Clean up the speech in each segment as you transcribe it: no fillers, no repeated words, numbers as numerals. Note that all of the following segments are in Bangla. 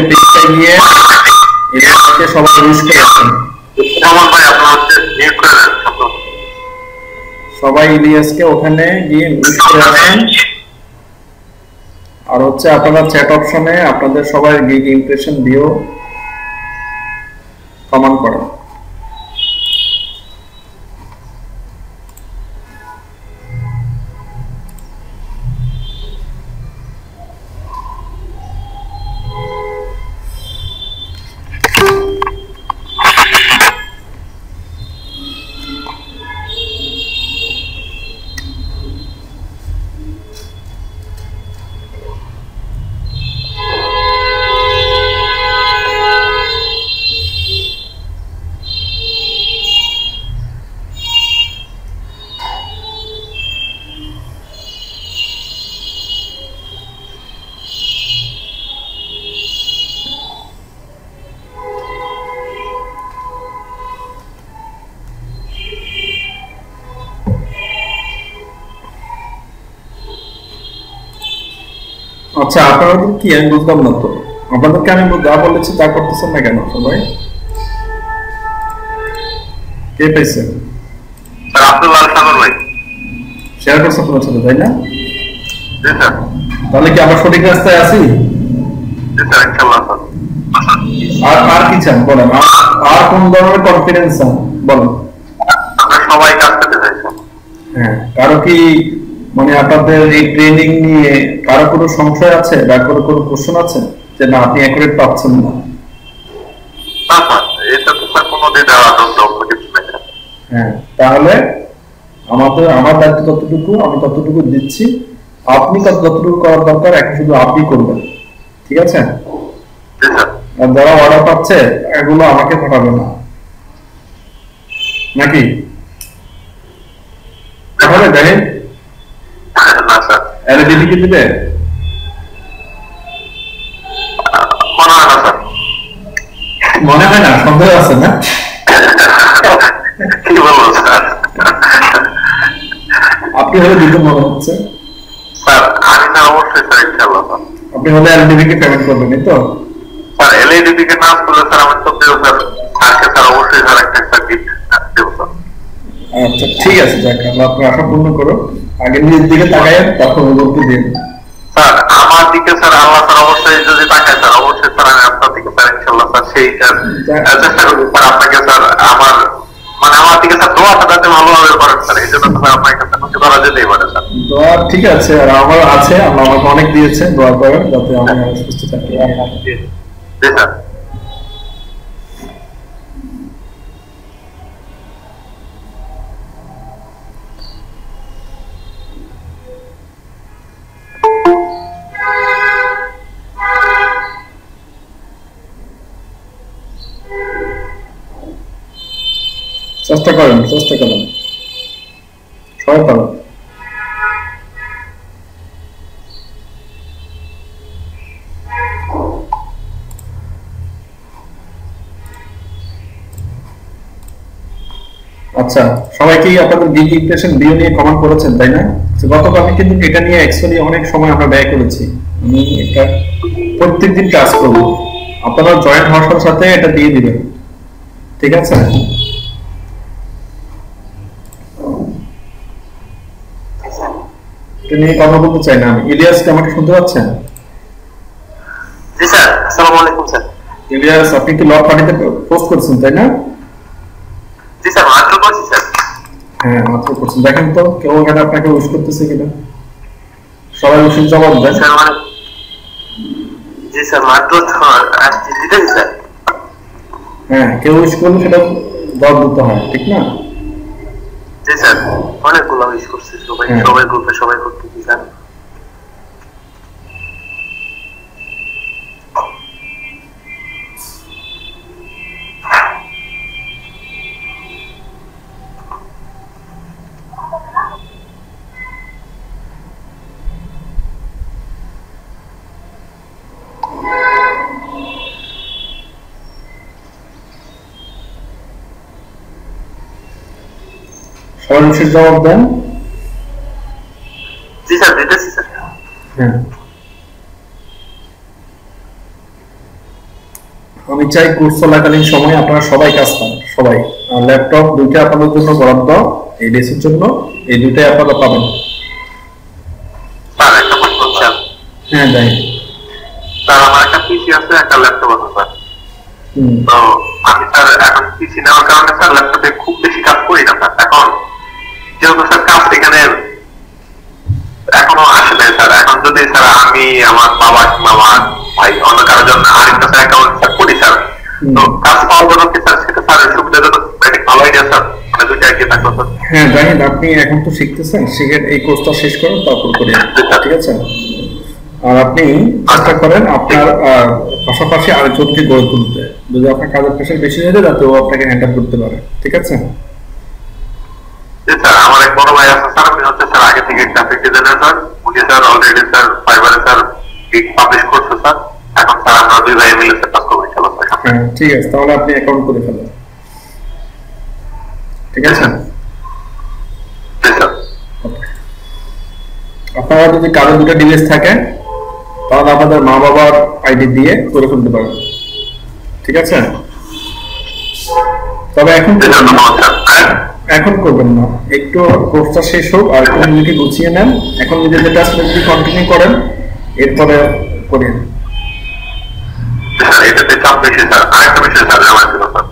পেজটা গিয়ে ইলিয়াসকে সবাই উইশ করেছেন। আমার ভাই আপনার হচ্ছে মিউট করে দেন শব্দ। সবাই ইলিয়াসকে ওখানে গিয়ে উইশ করেছেন। আর হচ্ছে আপনারা চ্যাট অপশনে আপনাদের সবাই গিগ ইমপ্রেশন দিও, কমেন্ট করো। আচ্ছা, আপনাদের কি আমি বুঝলাম না তো, আপনাদেরকে আমি যা বলেছি তা করতেছেন না কেন সবাই? কে পাইছেন? স্যার আব্দুল্লাহ সাগর ভাই শেয়ার করছে আপনার সাথে, তাই না? জি স্যার। তাহলে কি আমরা সঠিক রাস্তায় আছি? জি স্যার ইনশাআল্লাহ স্যার। আর কি চান বলেন, আর কোন ধরনের কনফিডেন্স চান বলেন? আমরা সবাই কাজ করতে চাই স্যার। হ্যাঁ, কারো কি মানে আপনাদের এই ট্রেনিং নিয়ে কারো কোনো সংশয় আছে বা কোনো কোশ্চেন আছে যে না আপনি অ্যাকুরেট পাচ্ছেন না? না স্যার, এটা তো স্যার কোনো দিন কিছু নাই স্যার। হ্যাঁ, তাহলে আমার দায়িত্ব ততটুকু, আমি ততটুকু দিচ্ছি, আপনি যতটুকু করার দরকার এখন শুধু আপনি করবেন, ঠিক আছে? জি স্যার। আর যারা অর্ডার পাচ্ছে এগুলো আমাকে পাঠাবে না, নাকি পাঠাবে? দেখেন না স্যার, এলইডি কি দিবে? মনে হয় না স্যার। মনে হয় না, সন্দেহ আছে না? কি বলবো স্যার? আপনি হলে দিতে মনে হচ্ছে। স্যার আমি না অবশ্যই স্যার ইনশাআল্লাহ স্যার। আপনি হলে এলইডি কে পেমেন্ট করবেন, এই তো? স্যার এলইডি থেকে না করলে স্যার আমি তো দেব স্যার। আজকে স্যার অবশ্যই স্যার একটা গিফট দেব স্যার। আচ্ছা ঠিক আছে, যাক আল্লাহ আপনার আশা পূর্ণ করো। আগে নিজের দিকে তাকায় তখন ওদেরকে দিন। স্যার আমার দিকে স্যার আল্লাহ স্যার অবশ্যই যদি তাকায় স্যার, অবশ্যই স্যার আমি আপনার দিকে স্যার ইনশাআল্লাহ স্যার সেইটা চেষ্টা করবো স্যার আপনাকে স্যার। আমার দিকে স্যার দোয়াটা যাতে ভালোভাবে করেন স্যার, এই জন্য স্যার আপনার কাছে আমাকে ধরা যেতেই পারে স্যার। দোয়া ঠিক আছে, আর আমার আছে, আল্লাহ আমাকে অনেক দিয়েছে, দোয়া করেন যাতে আমি সুস্থ থাকি। জি স্যার। চেষ্টা করেন সবাই পারেন। আচ্ছা, সবাই কি আপনাদের গিগ ইমপ্রেশন ভিডিও নিয়ে কমেন্ট করেছেন, তাই না? গতকাল আমি কিন্তু এটা নিয়ে অ্যাকচুয়ালি অনেক সময় আমরা ব্যয় করেছি। আমি এটা প্রত্যেকদিন কাজ করব, আপনারা জয়েন্ট হওয়ার সাথে এটা দিয়ে দিবেন, ঠিক আছে? এটা নিয়ে কথা বলতে চাই না আমি। ইলিয়াসকে আমাকে শুনতে পাচ্ছেন? জি স্যার। আসসালামু আলাইকুম স্যার। ইলিয়াস, আপনি কি লক পার্টিতে পোস্ট করছেন, তাই না? জি স্যার, মাত্র করছি স্যার। হ্যাঁ, মাত্র করছেন। দেখেন তো কেউ এখানে আপনাকে উইশ করতেছে কিনা, সবাই উইশের জবাব দেন। স্যার জি স্যার, মাত্র আসছি দিতেছি স্যার। হ্যাঁ, কেউ উইশ করলে সেটা জবাব দিতে হয়, ঠিক না? জি স্যার, অনেকগুলো উইশ করছি, সবাই গ্রুপে সবাই করতেছি স্যার। সবাই উইশের জবাব দেন। জি স্যার, দিতেছি স্যার। হ্যাঁ, আমি চাই কোর্স চলাকালীন সময় আপনারা সবাই কাজ পান, সবাই। আর ল্যাপটপ দুইটা আপনাদের জন্য বরাদ্দ এই ডেসের জন্য, এই দুইটাই আপনারা পাবেন। স্যার একটা প্রশ্ন স্যার। হ্যাঁ যাই। স্যার আমার একটা পিসি আছে, একটা ল্যাপটপ আছে স্যার। তো আমি স্যার এখন পিসি নেওয়ার কারণে স্যার ল্যাপটপে খুব বেশি কাজ করি না স্যার। এখন যেহেতু স্যার কাজ এখানে এখনো আসে নাই স্যার, এখন যদি স্যার আমি আমার বাবা কিংবা আমার ভাই অন্য কারোর জন্য আরেকটা স্যার অ্যাকাউন্ট স্যার করি স্যার, তো কাজ পাওয়ার জন্য কি স্যার সেটা স্যার সুবিধাজনক একটা ভালো আইডিয়া স্যার, মানে দুইটা আইডিয়া থাকলো স্যার। হ্যাঁ জাহিদ, আপনি এখন তো শিখতেছেন, শিখে এই কোর্সটা শেষ করেন তারপর করেন, ঠিক আছে? আর আপনি চেষ্টা করেন আপনার পাশাপাশি আরেকজনকে গড়ে তুলতে, যদি আপনার কাজের প্রেশার বেশি হয়ে যায় যাতে ও আপনাকে হ্যান্ডেল করতে পারে, ঠিক আছে? স্যার আমার এক বড় ভাই আছে স্যার, উনি হচ্ছে স্যার আগে থেকে গ্রাফিক ডিজাইনার স্যার, উনি স্যার অলরেডি স্যার ফাইবারে স্যার গিগ পাবলিশ করছে স্যার। এখন স্যার আমরা দুই ভাই মিলে স্যার কাজ করবো ইনশাআল্লাহ স্যার। হ্যাঁ ঠিক আছে, তাহলে আপনি অ্যাকাউন্ট করে ফেলেন, ঠিক আছে? আপনারা যদি কারো দুটো ডিভাইস থাকে তাহলে আপনাদের মা বাবার আইডি দিয়ে করে ফেলতে পারেন, ঠিক আছে? তবে এখন করবেন না, একটু কোর্সটা শেষ হোক আর একটু নিজেকে গুছিয়ে নেন। এখন নিজেদের কাজটা যদি কন্টিনিউ করেন এরপরে করেন। এটাতে চাপ বেশি স্যার। আরেকটা বিষয় স্যার আমার ছিল স্যার,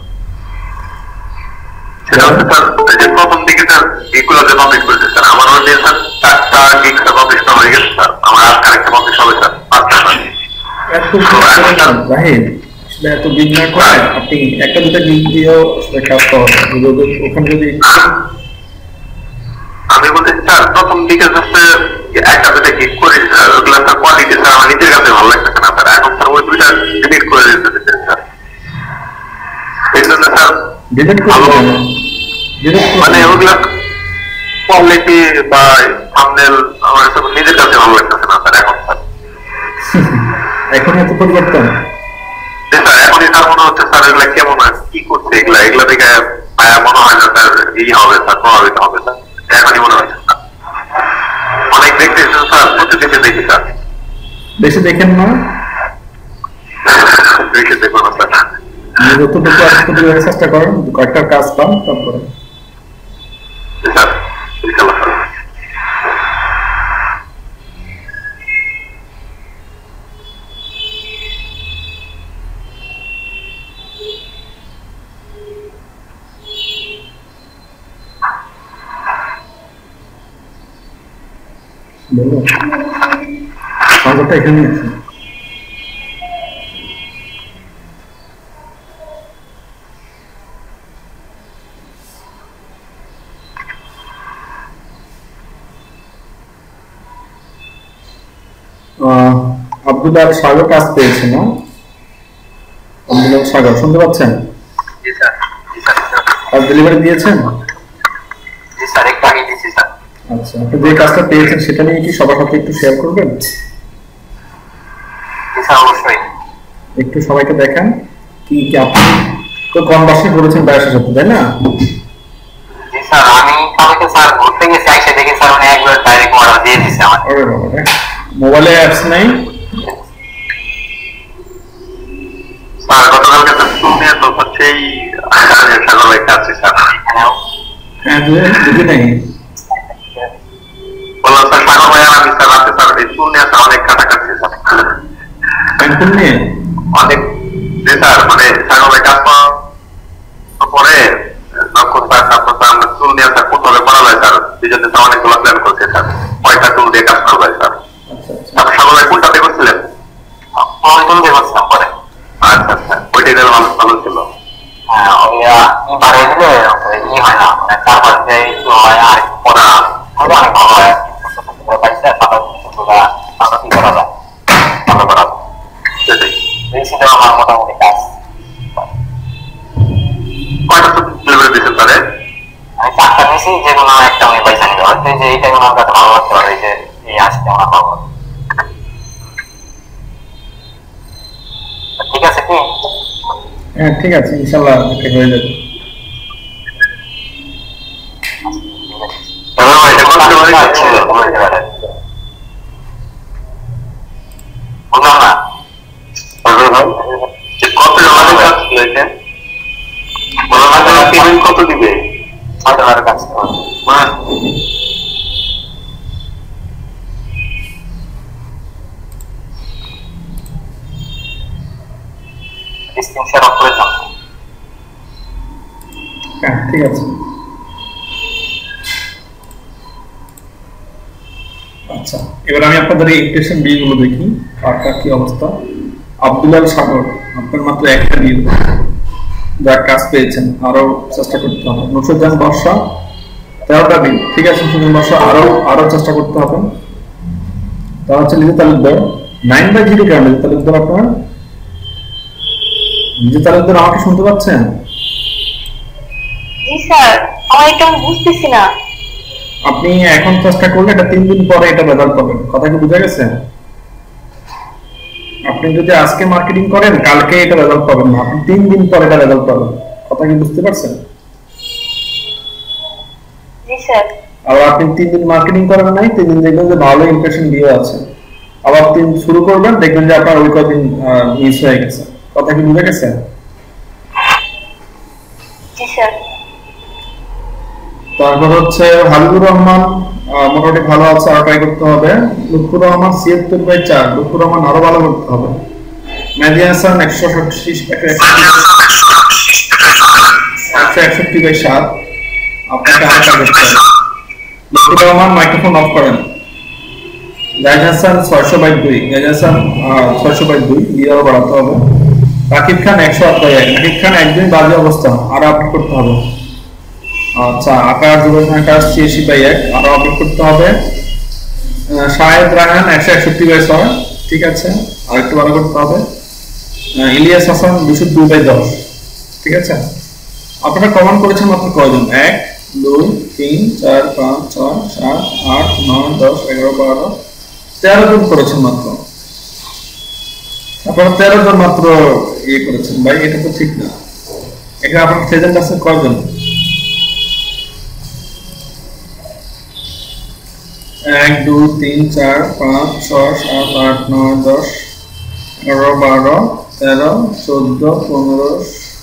সেটা হচ্ছে স্যার যে প্রথম দিকে স্যার এগুলো যে পাবলিশ করেছে স্যার, আমার অলরেডি স্যার 4টা গিগ স্যার পাবলিশ করা হয়ে গেছে স্যার, আমার আর আরেকটা পাবলিশ হবে স্যার 5টা স্যার। জাহিদ আসলে এত গিগ না করে আপনি একটা দুটো গিগ দিয়েও আসলে কাজ করা ওখানে যদি আমি বলছি স্যার প্রথম দিকে জাস্ট একটা দুটো গিগ করে স্যার, ওগুলো স্যার কোয়ালিটি স্যার আমার নিজের কাছে ভালো লাগতেছে না স্যার। এখন স্যার ওই দুইটা ডিলিট করে দিতে স্যার, এই জন্য স্যার ডিলিট করে মানে ওগুলা কোয়ালিটি বা থাম্বনেল আমার সব নিজের কাছে ভালো লাগতেছে না স্যার এখন স্যার। এখন এত পরিবর্তন স্যার এখনই স্যার মনে হচ্ছে স্যার এগুলা কেমন কি করছে, এগুলা থেকে মনে হয় না স্যার ই হবে স্যার, প্রভাবিত হবে স্যার, এখনই মনে হচ্ছে স্যার। অনেক দেখতেছি স্যার, প্রতিদিন দেখি স্যার। বেশি দেখেন না, বেশি দেখবো না স্যার। যতটুকু আসতে চেষ্টা করেন, কয়েকটা কাজ পান তারপরে স্যার ইনশাআল্লাহ স্যার। বলো কাগজটা এখানে আছে। আব্দুল্লাহ সাগর কাজ পেয়েছে না? আব্দুল্লাহ সাগর শুনতে পাচ্ছেন? জি স্যার, জি স্যার। আর ডেলিভারি দিয়েছেন? জি স্যার, একটু আগে দিয়েছি স্যার। আচ্ছা, আপনি যে কাজটা পেয়েছেন সেটা নিয়ে কি সবার সাথে একটু শেয়ার করবেন? জি স্যার, অবশ্যই। একটু সবাইকে দেখান কি কি আপনি তো কনভার্সন করেছেন ব্যয়ের সাথে, তাই না? জি স্যার, আমি কালকে স্যার ঘুরতে গেছি, এসে দেখি স্যার উনি একবার ডাইরেক্ট অর্ডার দিয়ে দিয়েছে আমার। আরে বাবা রে, মোবাইলে অ্যাপস নাই স্যার? গতকালকে স্যার শুনে তো হচ্ছেই সাগর কাছে স্যার এখানেও। হ্যাঁ বুঝি নাই। বললাম স্যার সাগর ভাই আর আমি স্যার রাতে স্যার এই চুল নিয়ে স্যার অনেক কাটাকাটি স্যার, প্যান্টুল নিয়ে অনেক। জি স্যার, মানে সাগর ভাই কাজ পাওয়ার পরে লক্ষ্য স্যার তারপর স্যার আমরা চুল নিয়ে স্যার কোথাও করা যায় স্যার, দুজনে স্যার অনেকগুলো প্ল্যান করছে স্যার, কয়টা চুল দিয়ে কাজ করা যায় স্যার। তারপর সাগর ভাই কোনটাতে করছিলেন? চুল দিয়ে করছিলাম পরে। আচ্ছা আচ্ছা, ওইটাই যেন ভালো ছিল। হ্যাঁ, ওই বাড়িয়ে দিলে ই হয় না, মানে চারপাশ দিয়ে একটু হয় আর পড়া অনেক ভালো হয়। পাইছে কি করা যায়, ভালো করা যায়, এই ছিল আমার মোটামুটি কাজ। কয়টা ডেলিভারি দিয়েছেন তাহলে? আমি 4টা নিয়েছি, যে কোনো একটা আমি পয়সা নিতে পারছি, যে এইটা আমার কাছে ভালো লাগতে পারে, যে এই আসতে আমার ভালো লাগে। ঠিক আছে কি? হ্যাঁ ঠিক আছে, ইনশাআল্লাহ ঠিক হয়ে যাবে। বললাম না কত কাস্টমার মাস ডিসক্রিপশন অফ করে দাও। হ্যাঁ ঠিক আছে। আচ্ছা এবার আমি আপনাদের এই ইকুয়েশন বি গুলো দেখি কার কি অবস্থা। আব্দুল্লাহ সাগর আপনার মাত্র একটা বিয়ে যা কাজ পেয়েছেন, আরো চেষ্টা করতে হবে। নুসুজান বর্ষা 13টা বিল, ঠিক আছে। নুসুজান বর্ষা আরো চেষ্টা করতে হবে। তার হচ্ছে লিজে তালুকদার 9/0 কেন লিজে তালুকদার? আপনার লিজে তালুকদার আমাকে শুনতে পাচ্ছেন? জি স্যার, আমি এটা বুঝতেছি না। আপনি এখন চেষ্টা করলে এটা 3 দিন পরে এটা রেজাল্ট পাবেন। কথা কি বুঝা গেছে? আপনি যদি আজকে মার্কেটিং করেন কালকে এটা রেজাল্ট পাবেন না, আপনি 3 দিন পরে এটা রেজাল্ট পাবেন। কথা কি বুঝতে পারছেন? জি স্যার। আর আপনি 3 দিন মার্কেটিং করেন নাই, 3 দিন দেখবেন যে ভালো ইমপ্রেশন দিয়ে আছে। আবার 3 শুরু করবেন দেখবেন যে আপনার ওই কদিন মিস হয়ে গেছে। কথা কি বুঝা গেছে? জি স্যার। তারপর হচ্ছে হাবিবুর রহমান মোটামুটি ভালো আছে, আর ট্রাই করতে হবে। লুৎফুর রহমান 76/4, লুৎফুর রহমান আরো ভালো করতে হবে। মেহেদী হাসান 161/7, আপনাকে আরো ট্রাই করতে হবে। লুৎফুর রহমান মাইক্রোফোন অফ করেন। জাহিদ হাসান 600/2, জাহিদ হাসান 600/2 দিয়ে আরো বাড়াতে হবে। রাকিব খান 108/1, রাকিব খান একদমই বাজে অবস্থা, আরো আপডেট করতে হবে। আচ্ছা আকাশ যুবসংখ্যা আকাশ 86/1, আরো আপডেট করতে হবে। শাহেদ রায়হান 161/6, ঠিক আছে, আর একটু ভালো করতে হবে। ইলিয়াস হাসান 202/10, ঠিক আছে। আপনারা কমেন্ট করেছেন মাত্র কয়জন? 1 2 3 4 5 6 7 8 9 10 11 12 13 জন করেছেন মাত্র। আপনারা 13 জন মাত্র ইয়ে করেছেন ভাই, এটা তো ঠিক না। এখানে আপনার প্রেজেন্ট আছে কয়জন? 1 2 3 4 5 6 7 8 9 10 11 12 13 14 15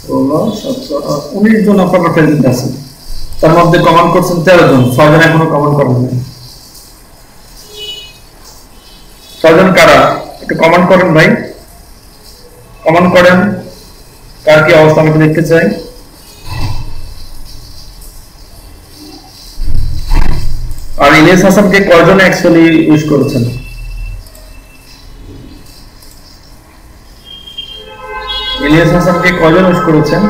16 17 19 জন আপনার প্রেজেন্ট আছে। তার মধ্যে কমেন্ট করছেন 13 জন, 6 জন এখনো কমেন্ট করেন নাই। 6 জন কারা? একটু কমেন্ট করেন ভাই, কমেন্ট করেন কার কি অবস্থা আমি দেখতে চাই। আর ইলিয়াস হাসানকে কয়জন অ্যাকচুয়ালি ইউজ করেছেন? ইলিয়াস হাসানকে কয়জন ইউজ করেছেন?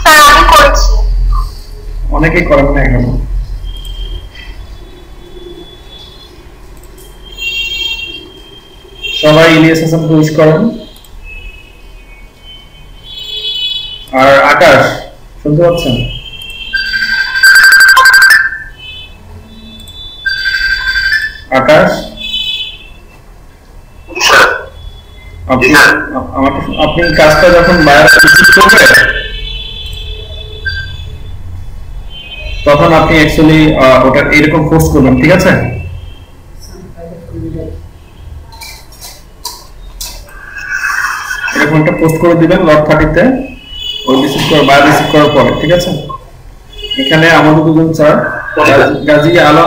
স্যার আমি করেছি। অনেকেই করেন না এখনো। সবাই ইলিয়াস হাসানকে ইউজ করেন। আর আকাশ শুনতে পাচ্ছেন? আকাশ আপনি কাজটা যখন বায়ার রিসিভ করবে তখন আপনি অ্যাকচুয়ালি ওটা এরকম পোস্ট করবেন, ঠিক আছে? এরকম একটা পোস্ট করে দিবেন লট 30 তে, ওই রিসিভ করে বায়ার রিসিভ করার পরে, ঠিক আছে? এখানে আমাদের দুজন স্যার গাজী আল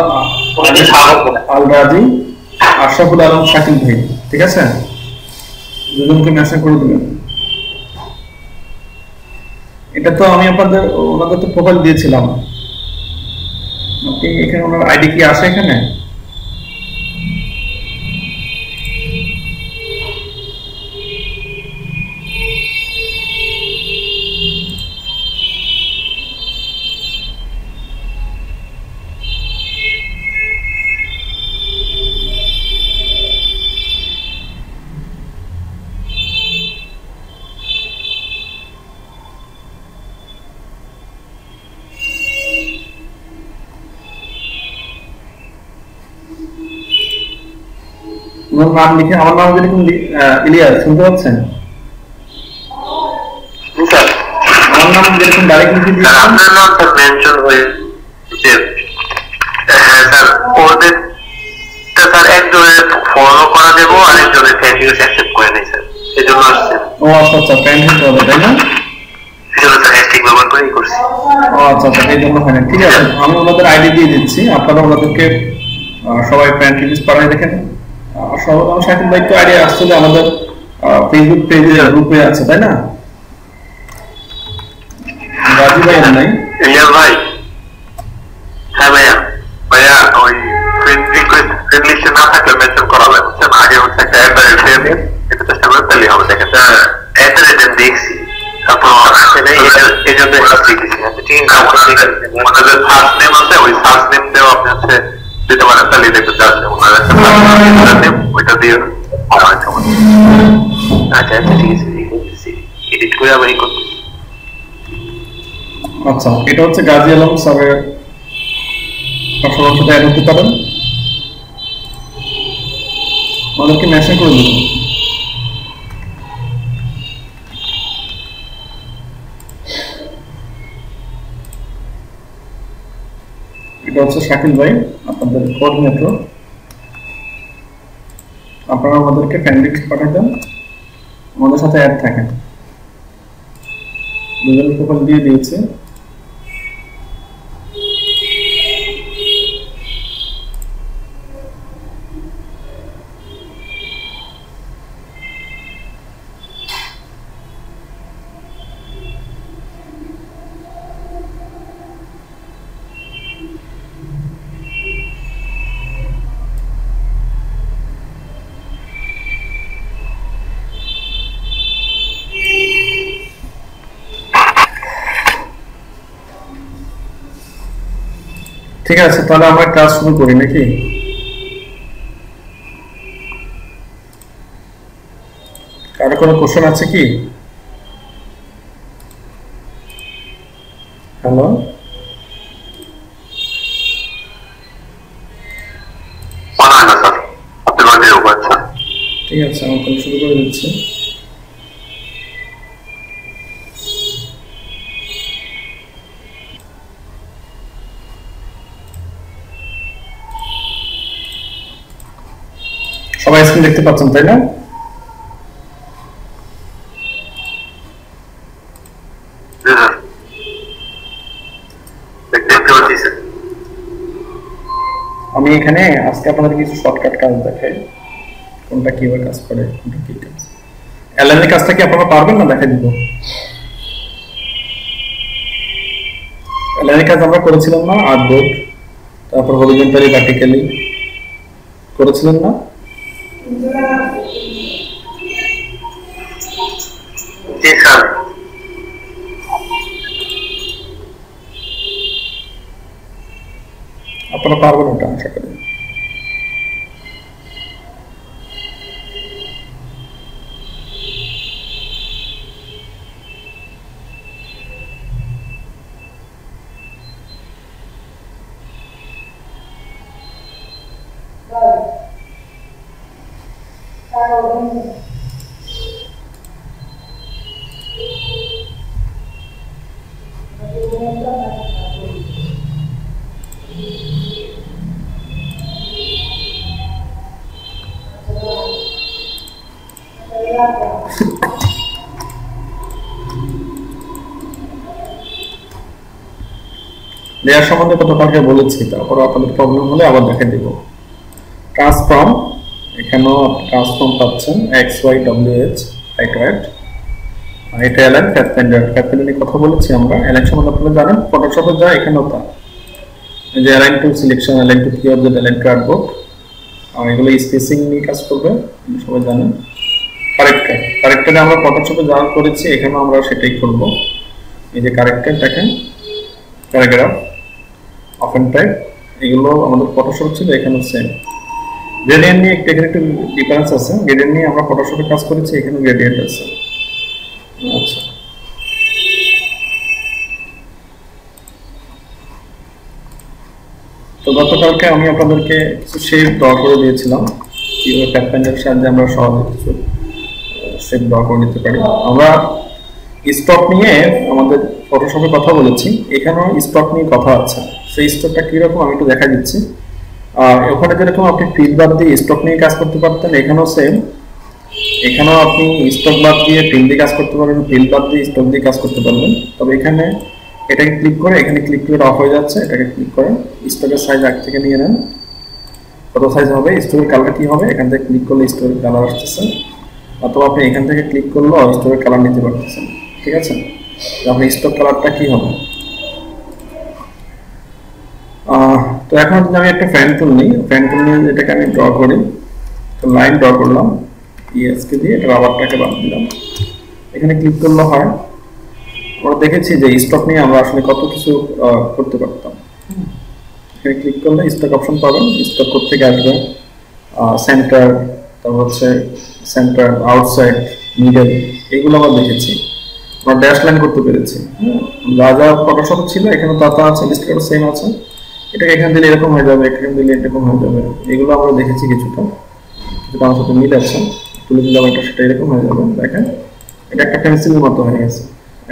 রাজি, আশরাফুল আলম শাকিল ভাই, ঠিক আছে? দুজনকে মেসেজ করে দিবেন। এটা তো আমি আপনাদের ওনাদের তো প্রোফাইল দিয়েছিলাম। আপনি এখানে ওনার আইডি কি আসে এখানে? নাম লিখে, আমার নাম যেরকম ইলিয়াস, শুনতে পাচ্ছেন? আমার নাম যেরকম ডাইরেক্ট লিখে দিয়েছেন, আপনার নামটা মেনশন হয়েছে। হ্যাঁ স্যার, ওদের স্যার একজনের ফলো করা দেবো আর একজনের ফ্রেন্ড রিকোয়েস্ট অ্যাকসেপ্ট করে নেই স্যার, সেজন্য আসছে। ও আচ্ছা আচ্ছা, ফ্রেন্ড হিসেবে হবে তাই না? সেজন্য স্যার হ্যাশট্যাগ করেই করছি। আচ্ছা আচ্ছা, এই জন্য হয় না। ঠিক আছে, আমি ওনাদের আইডি দিয়ে দিচ্ছি, আপনারা ওনাদেরকে সবাই ফ্রেন্ড রিকোয়েস্ট পাঠিয়ে দেখেন। সবাই আমার শাকিল ভাই তো আইডিয়া আসলে আমাদের ফেসবুক পেজে গ্রুপে আছে, তাই না? রাজু ভাই নাই? ইলিয়াস ভাই, হ্যাঁ ভাইয়া, ভাইয়া ওই ফ্রেন্ড রিকোয়েস্ট ফ্রেন্ড লিস্টে না থাকলে মেনশন করা লাগে, বুঝছেন? আগে হচ্ছে একটা অ্যাড্রেস দিয়ে এটা চেষ্টা করে তাহলেই হবে। দেখেন অ্যাড্রেস দেখছি, তারপর আসলে এই জন্য শিখেছি। ঠিক আছে, ওনাদের যে ফার্স্ট নেম আছে ওই ফার্স্ট নেম দেওয়া আপনি হচ্ছে দিতে পারেন, তাহলেই দেখতে যাচ্ছে ওনার একটা নেম ওইটা দিয়ে ভালো হয়। আচ্ছা আচ্ছা, ঠিক আছে, এডিট করে আবার করতেছি। আচ্ছা, এটা হচ্ছে গাজী আলম স্যারের সবার সাথে অ্যাড হতে পারেন, আমাদেরকে মেনশন করে দিন। এটা হচ্ছে শাকিল ভাই, আপনাদের কোঅর্ডিনেটর। আপনারা আমাদেরকে ফ্রেন্ড রিকোয়েস্ট পাঠাতেন, আমাদের সাথে অ্যাড থাকেন। দুজন প্রোফাইল দিয়ে দিয়েছে। ঠিক আছে, তাহলে আমরা কাজ শুরু করি নাকি? কারো কোনো কোশ্চেন আছে কি? হ্যালো, ঠিক আছে, আমি তাহলে শুরু করে দিচ্ছি। সবাই স্ক্রিন দেখতে পাচ্ছেন, তাই না? আমি এখানে আজকে আপনাদের কিছু শর্টকাট কাজ দেখাই, কোনটা কিভাবে কাজ করে, কোনটা কি কাজ। এলএন কাজটা কি আপনারা পারবেন না? দেখাই দিব। এলএন কাজ আমরা করেছিলাম না, আর্টবোর্ড, তারপর হরিজন্টালি ভার্টিক্যালি করেছিলেন না? আপনারা পারবেন ওটা, আশা করি। লেয়ার সম্বন্ধে গতকালকে বলেছি, তারপর আপনাদের প্রবলেম হলে আবার দেখে দিব। ট্রান্সফর্ম, এখানেও ট্রান্সফর্ম পাচ্ছেন X Y W H right right. এটা এলএন প্যাথফাইন্ডার, প্যাথফাইন্ডার নিয়ে কথা বলেছি আমরা। এলএন সম্বন্ধে আপনারা জানেন, ফটোশপে যা এখানেও তা। এই যে align two selection, align two কি অবজেক্ট, অ্যালাইন টু আর্টবোর্ড, আর এগুলো স্পেসিং নিয়ে কাজ করবে, সবাই জানেন। কারেক্টার, কারেক্টারে আমরা ফটোশপে যা করেছি এখানেও আমরা সেটাই করব। এই যে কারেক্টার দেখেন, প্যারাগ্রাফ, অফেন টাইপ, এগুলো আমাদের ফটোশপ ছিল, এখানেও সেম। গ্রেডিয়েন্ট নিয়ে এখানে একটু ডিফারেন্স আছে, গ্রেডিয়েন্ট নিয়ে আমরা ফটোশপে কাজ করেছি, এখানে গ্রেডিয়েন্ট আছে। আচ্ছা, তো গতকালকে আমি আপনাদেরকে কিছু শেপ ড্র করে দিয়েছিলাম, কিভাবে প্যাথফাইন্ডারের সাহায্যে আমরা সহজে কিছু শেপ ড্র করে নিতে পারি। আমরা স্টক নিয়ে আমাদের ফটোশপে কথা বলেছি, এখানেও স্টক নিয়ে কথা আছে। সেই স্টকটা কিরকম আমি একটু দেখা দিচ্ছি। ওখানে যেরকম আপনি ফিল বাদ দিয়ে স্টক নিয়ে কাজ করতে পারতেন, এখানেও সেম। এখানেও আপনি স্টক বাদ দিয়ে ফিল দিয়ে কাজ করতে পারবেন, ফিল বাদ দিয়ে স্টক দিয়ে কাজ করতে পারবেন। তবে এখানে এটাকে ক্লিক করে এখানে ক্লিক করে অফ হয়ে যাচ্ছে, এটাকে ক্লিক করেন, স্টকের সাইজ আগে থেকে নিয়ে নেন, কত সাইজ হবে, স্টকের কালার কি হবে, এখান থেকে ক্লিক করলে স্টকের কালার আসতেছে, অথবা আপনি এখান থেকে ক্লিক করলেও স্টকের কালার নিতে পারতেছেন। ঠিক আছে, আপনি স্টক কালারটা কি হবে। তো এখন যদি আমি একটা ফ্যান টুল নিই, ফ্যান টুল নিয়ে এটাকে আমি ড্র করি, তো লাইন ড্র করলাম ইএসকে দিয়ে, এটা রাবারটাকে বাদ দিলাম, এখানে ক্লিক করলে হয়। আমরা দেখেছি যে স্টক নিয়ে আমরা আসলে কত কিছু করতে পারতাম। এখানে ক্লিক করলে স্টক অপশন পাবেন, স্টক করতে গিয়ে আসবে সেন্টার, তারপর হচ্ছে সেন্টার, আউটসাইড, মিডল, এগুলো আমরা দেখেছি। আমরা ড্যাশ লাইন করতে পেরেছি, যা যা ফটোশপ ছিল এখানে তা আছে, ইলাস্ট্রেটর সেম আছে। এটাকে এখানে দিলে এরকম হয়ে যাবে, এখানে দিলে এরকম হয়ে যাবে, এগুলো আমরা দেখেছি কিছুটা আমার সাথে মিল আছে। তুলে দিলাম এটা, সেটা এরকম হয়ে যাবে। দেখেন এটা একটা পেন্সিলের মতো হয়ে গেছে,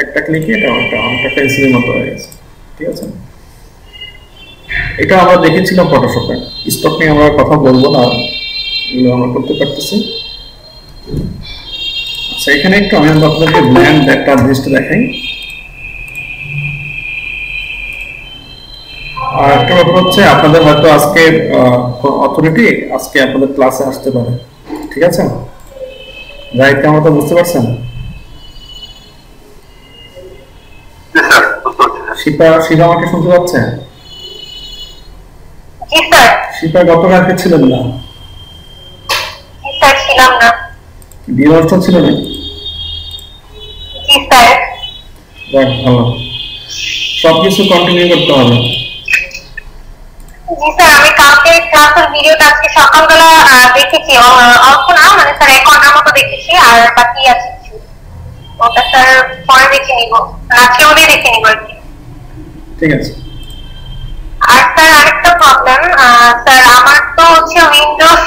একটা ক্লিকে এটা একটা পেন্সিলের মতো হয়ে গেছে। ঠিক আছে, এটা আমরা দেখেছিলাম ফটোশপে। স্টক নিয়ে আমরা কথা বলবো না, এগুলো আমরা করতে পারতেছি। আচ্ছা, এখানে একটু আমি আপনাদেরকে ব্ল্যান্ড একটা জিনিসটা দেখাই। আর একটা ব্যাপার হচ্ছে, আপনাদের হয়তো আজকে অথরিটি আজকে আপনাদের ক্লাসে আসতে পারে। ঠিক আছে, রাইট? আমার তো বুঝতে পারছেন? শিপা আমাকে শুনতে পাচ্ছে? শিপা গতকালকে ছিলেন না? ছিলাম না। বিয়ে অনুষ্ঠান ছিল না? ভালো, সবকিছু কন্টিনিউ করতে হবে। জি স্যার, আমি কালকে ক্লাসের ভিডিওটা আজকে সকালবেলা দেখেছি, অল্প না মানে স্যার 1 ঘন্টার মতো দেখেছি, আর বাকি আছে কিছু, ওটা স্যার পরে দেখে নিব, আজকে ওটাই দেখে নিব আর কি। ঠিক আছে। আর স্যার আরেকটা প্রবলেম, স্যার আমার তো হচ্ছে উইন্ডোজ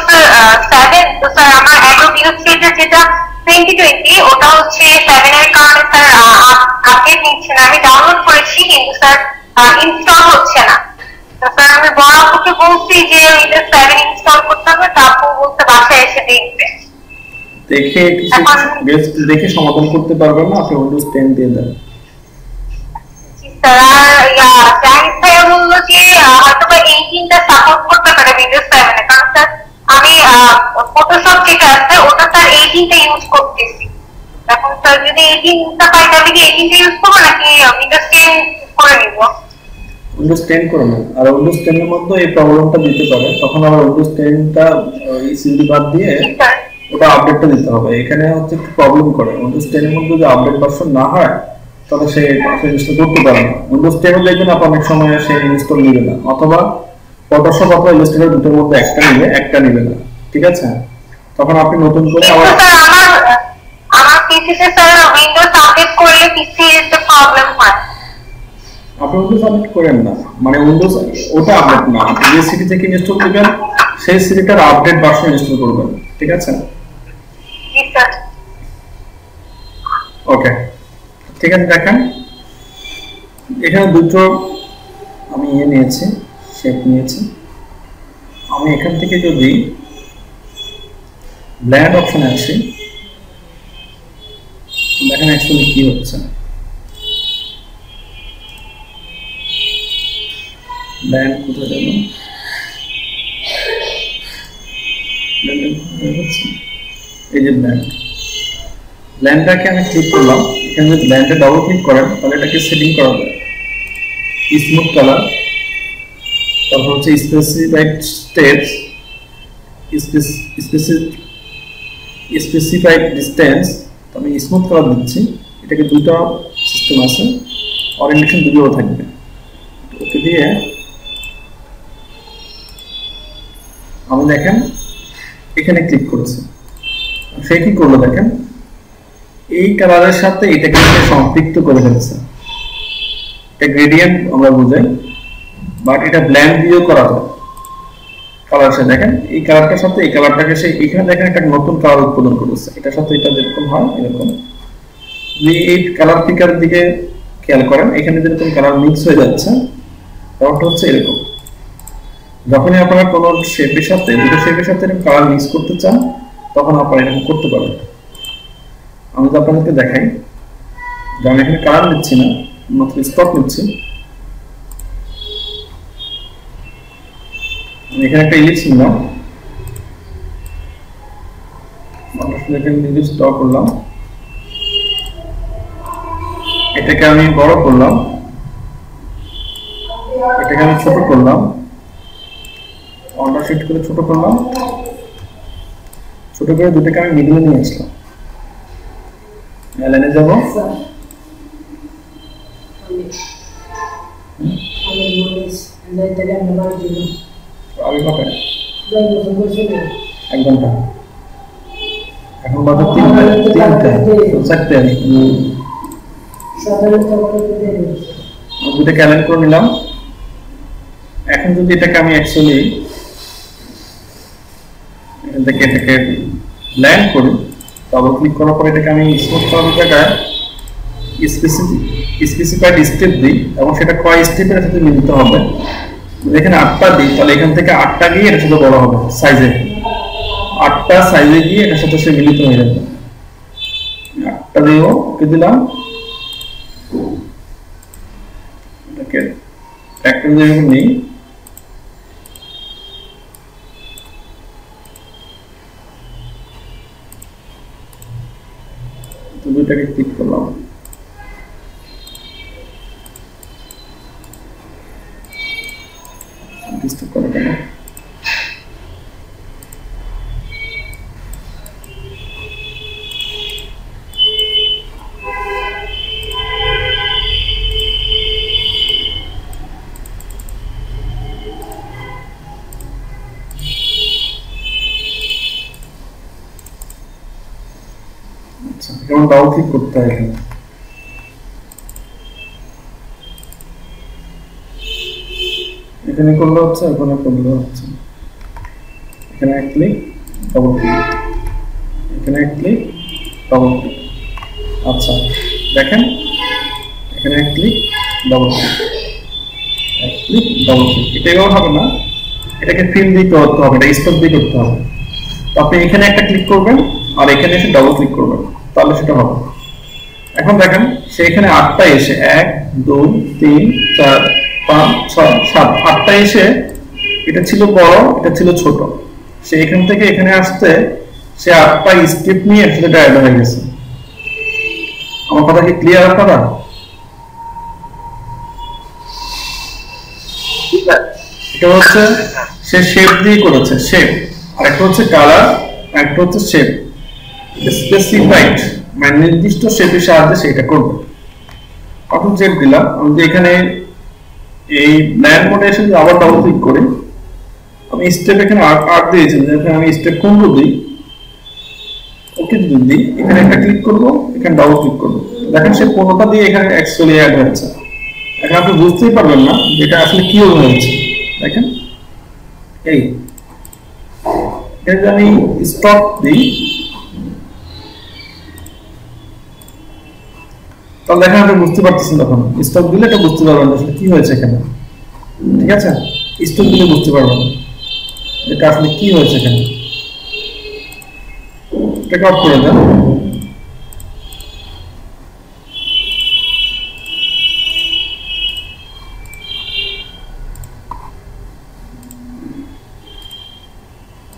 7, তো স্যার আমার অ্যাডোবি ইলাস্ট্রেটর যেটা 2020 ওটা হচ্ছে 7 এর কারণে স্যার আপডেট নিচ্ছে না। আমি ডাউনলোড করেছি কিন্তু স্যার ইনস্টল হচ্ছে না। তো স্যার আমি বড় আপুকে বলছি যে উইন্ডোজ 7 ইনস্টল করতে হবে, তো আপু বলতে বাসায় এসে দেখবে। দেখে সমাধান করতে পারবেন না, আপনি উইন্ডোজ 10 দিয়ে দেন। জাহিদ ভাইয়া বললো যে হয়তো বা 18টা সাপোর্ট করতে পারে উইন্ডোজ 7 এ, কারণ স্যার আমি ফটোশপ যেটা আছে ওটা স্যার 18টা ইউজ করতেছি। এখন স্যার যদি 18টা পাই তাহলে কি 18টা ইউজ করবো নাকি উইন্ডোজ 10 করে নিব? উইন্ডোজ 10 করে নেন। আর উইন্ডোজ 10 এর মধ্যে এই প্রবলেমটা দিতে পারে, তখন আবার উইন্ডোজ 10টা ইসিডি বাদ দিয়ে ওটা আপডেটটা দিতে হবে। এখানে হচ্ছে একটু প্রবলেম করে, উইন্ডোজ 10 এর মধ্যে যদি আপডেট ভার্সন না হয় তাহলে সে ইনস্টল করতে পারে না। উইন্ডোজ 10 এ দেখবেন আপনি অনেক সময় সে ইনস্টল নেবে না, অথবা ফটোশপ অথবা ইলাস্ট্রেটর দুটোর মধ্যে একটা নেবে না। ঠিক আছে, তখন আপনি নতুন করে আবার আমার পিসিতে স্যার উইন্ডোজ আপডেট করলে পিসিতে প্রবলেম হয়। আপনি উইন্ডোজ আপডেট করেন না, মানে উইন্ডোজ ওটা আপডেট না, আপনি যে সিডি থেকে ইনস্টল করবেন সেই সিডিটার আপডেট ভার্সন ইনস্টল করবেন। ঠিক আছে? জি স্যার। ওকে, ঠিক আছে। দেখেন এখানে দুটো আমি নিয়েছি, শেপ নিয়েছি। আমি এখান থেকে যদি ব্ল্যান্ড অপশনে আসি, দেখেন অ্যাকচুয়ালি কি হচ্ছে। ব্ল্যান্ড কোথায় গেল? এই যে ব্ল্যান্ডটাকে আমি ক্লিক করলাম, এখানে যদি ব্ল্যান্ডে ডাবল ক্লিক করেন তাহলে এটাকে সেটিং করা যায়। স্মুথ কালার, তারপর হচ্ছে স্পেসিফাইড স্টেপস, স্পেসিফাইড ডিসটেন্স। আমি স্মুথ কালার দিচ্ছি, এটাকে দুটো সিস্টেম আছে, ওরিয়েন্টেশন দুটোও থাকবে। ওকে দিয়ে আমি দেখেন এখানে ক্লিক করেছি, সে কি করলো দেখেন এই কালারের সাথে এটাকে সম্পৃক্ত করে ফেলছে। এটা গ্রেডিয়েন্ট আমরা বুঝাই, বাট এটা ব্ল্যান্ড দিয়েও করা যায়। কালার সে দেখেন এই কালারটার সাথে এই কালারটাকে সে এখানে দেখেন একটা নতুন কালার উৎপাদন করেছে, এটার সাথে এটা যেরকম হয় এরকম। এই কালার পিকারের দিকে খেয়াল করেন, এখানে যেরকম কালার মিক্স হয়ে যাচ্ছে, ব্যাপারটা হচ্ছে এরকম। যখনই আপনারা কোনো শেপের সাথে দুটো শেপের সাথে এরকম কালার মিক্স করতে চান তখন আপনারা এরকম করতে পারেন। আমি তো আপনাদেরকে দেখাই যে আমি এখানে কালার দিচ্ছি না, মাত্র স্টক নিচ্ছি। এখানে একটা ইলিপস নিলাম, এখানে ইলিপস ড্র করলাম, এটাকে আমি বড় করলাম, এটাকে আমি ছোট করলাম, অর্ডার শিফট করে ছোট করলাম, ছোট করে দুটোকে আমি মিডলে নিয়ে আসলাম। লাইনে যাব, আগে কত? 1 ঘন্টা। এখন বাজে 3টা 4টা। দুটো ক্যালেন্ড করে নিলাম। এখন যদি এটাকে আমি অ্যাকচুয়ালি এখান থেকে এটাকে ব্ল্যান্ড করি, ডাবল ক্লিক করার পর এটাকে আমি স্মুথ করার জায়গায় স্পেসিফাইড স্টেপ দিই এবং সেটা কয় স্টেপের সাথে মিলিত হবে। এখানে 8টা দিই, তাহলে এখান থেকে 8টা গিয়ে এটার সাথে বড় হবে সাইজে, 8টা সাইজে গিয়ে এটার সাথে সে মিলিত হয়ে যাবে। 8টা দিয়ে ওকে দিলাম, এটাকে একটা দিয়ে নেই, দুইটাকে ক্লিক করলাম। ডিস্টার্ব করে কেন? আচ্ছা, যেমন ডাবল ক্লিক করতে হয় এখানে। এখানে করলে হচ্ছে, এখানে করলে হচ্ছে। এখানে এক ক্লিক, ডাবল ক্লিক, এখানে এক ক্লিক, ডাবল ক্লিক। আচ্ছা দেখেন, এখানে এক ক্লিক, ডাবল ক্লিক, এক ক্লিক, ডাবল ক্লিক। এটা এভাবে হবে না, এটাকে ফিল দিয়ে করতে হবে, এটা স্টপ দিয়ে করতে হবে। তো আপনি এখানে একটা ক্লিক করবেন আর এখানে এসে ডাবল ক্লিক করবেন, তাহলে সেটা হবে। এখন দেখেন সে এখানে 8টা এসে 1 2 3 4 5 6 7 8টা এসে এটা ছিল বড়, এটা ছিল ছোট। সে এখান থেকে এখানে আসতে সে 8টা স্টেপ নিয়ে একসাথে ডায়াড হয়ে গেছে। আমার কথা কি ক্লিয়ার আপনারা? এটা হচ্ছে সে শেপ দিয়ে করেছে, শেপ। আর একটা হচ্ছে কালার, আর একটা হচ্ছে শেপ। স্পেসিফাইড মানে নির্দিষ্ট শেপের সাহায্যে সেটা করবে। কখন চেক দিলাম আমি যে এখানে এই ব্ল্যান্ড মোডে এসে আবার ডাবল ক্লিক করি, আমি স্টেপ এখানে 8 দিয়েছি, এখানে আমি স্টেপ 15 দিই, ওকে যদি দিই, এখানে একটা ক্লিক করব, এখানে ডাবল ক্লিক করব, দেখেন সে 15টা দিয়ে এখানে অ্যাকচুয়ালি অ্যাড হয়েছে। এখন আপনি বুঝতেই পারবেন না যে এটা আসলে কি হয়েছে। দেখেন এই এটা আমি স্টপ দিই, তাহলে দেখেন আপনি বুঝতে পারতেছেন, তখন স্টপ দিলে এটা বুঝতে পারবেন আসলে কি হয়েছে এখানে। ঠিক আছে, স্টপ দিলে বুঝতে পারবেন এটা আসলে কি হয়েছে এখানে। এটাকে অফ করে দেন।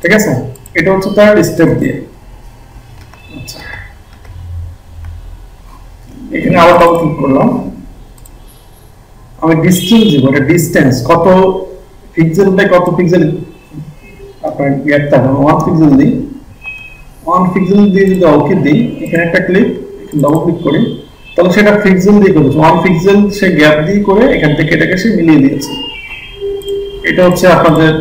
ঠিক আছে, এটা হচ্ছে তার স্টেপ দিয়ে। আচ্ছা, এখানে আবার ডাবল ক্লিক করলাম, আমি ডিসটেন্স দিব, এটা ডিসটেন্স কত পিক্সেল বাই কত পিক্সেল আপনার গ্যাপটা 1 পিক্সেল দিই, 1 পিক্সেল দিয়ে যদি ওকে দিই, এখানে একটা ক্লিক, এখানে ডাবল ক্লিক করি, তাহলে সেটা পিক্সেল দিয়ে করেছে, 1 পিক্সেল সে গ্যাপ দিয়ে করে এখান থেকে এটাকে সে মিলিয়ে দিয়েছে। এটা হচ্ছে আপনাদের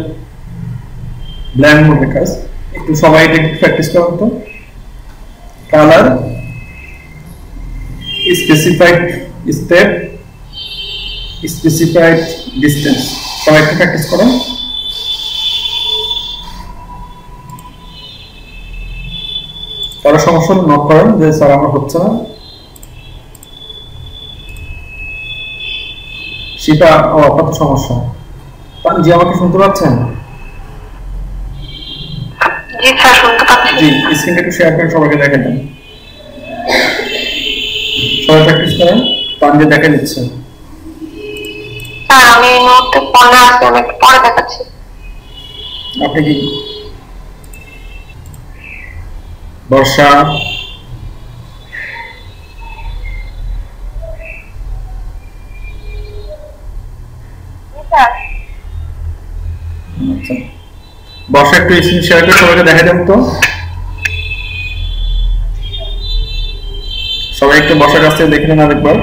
ব্ল্যান্ড মোডের কাজ। একটু সবাই এটা প্র্যাকটিস করুন তো। Colour, specified step, specified distance, সবাই একটু প্র্যাকটিস করুন। কারো সমস্যা হলে নক করেন যে স্যার আমার হচ্ছে না। সেটা আপাতত সমস্যা। জি আমাকে শুনতে পাচ্ছেন? জি স্যার শুনতে পাচ্ছি। জি, স্ক্রিনটা একটু শেয়ার করে সবাইকে দেখে দেন। সবাই প্র্যাকটিস করেন। পান দিয়ে দেখা দিচ্ছে। স্যার আমি এই মুহূর্তে ফোনে আছি, আমি একটু পরে দেখাচ্ছি। আপনি কি বর্ষা আচ্ছা বর্ষা একটু স্ক্রিন শেয়ার করে সবাইকে দেখা দেন তো, সবাই একটু বর্ষার কাছ থেকে দেখে নেন আরেকবার।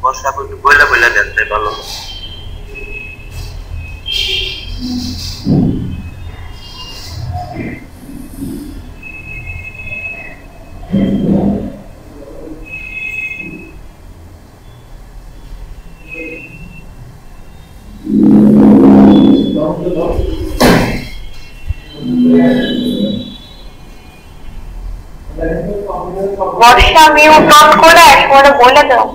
বর্ষা বইলা বইলা দেখতে ভালো। বর্ষা মিউট অন করে একবারে বলে দাও।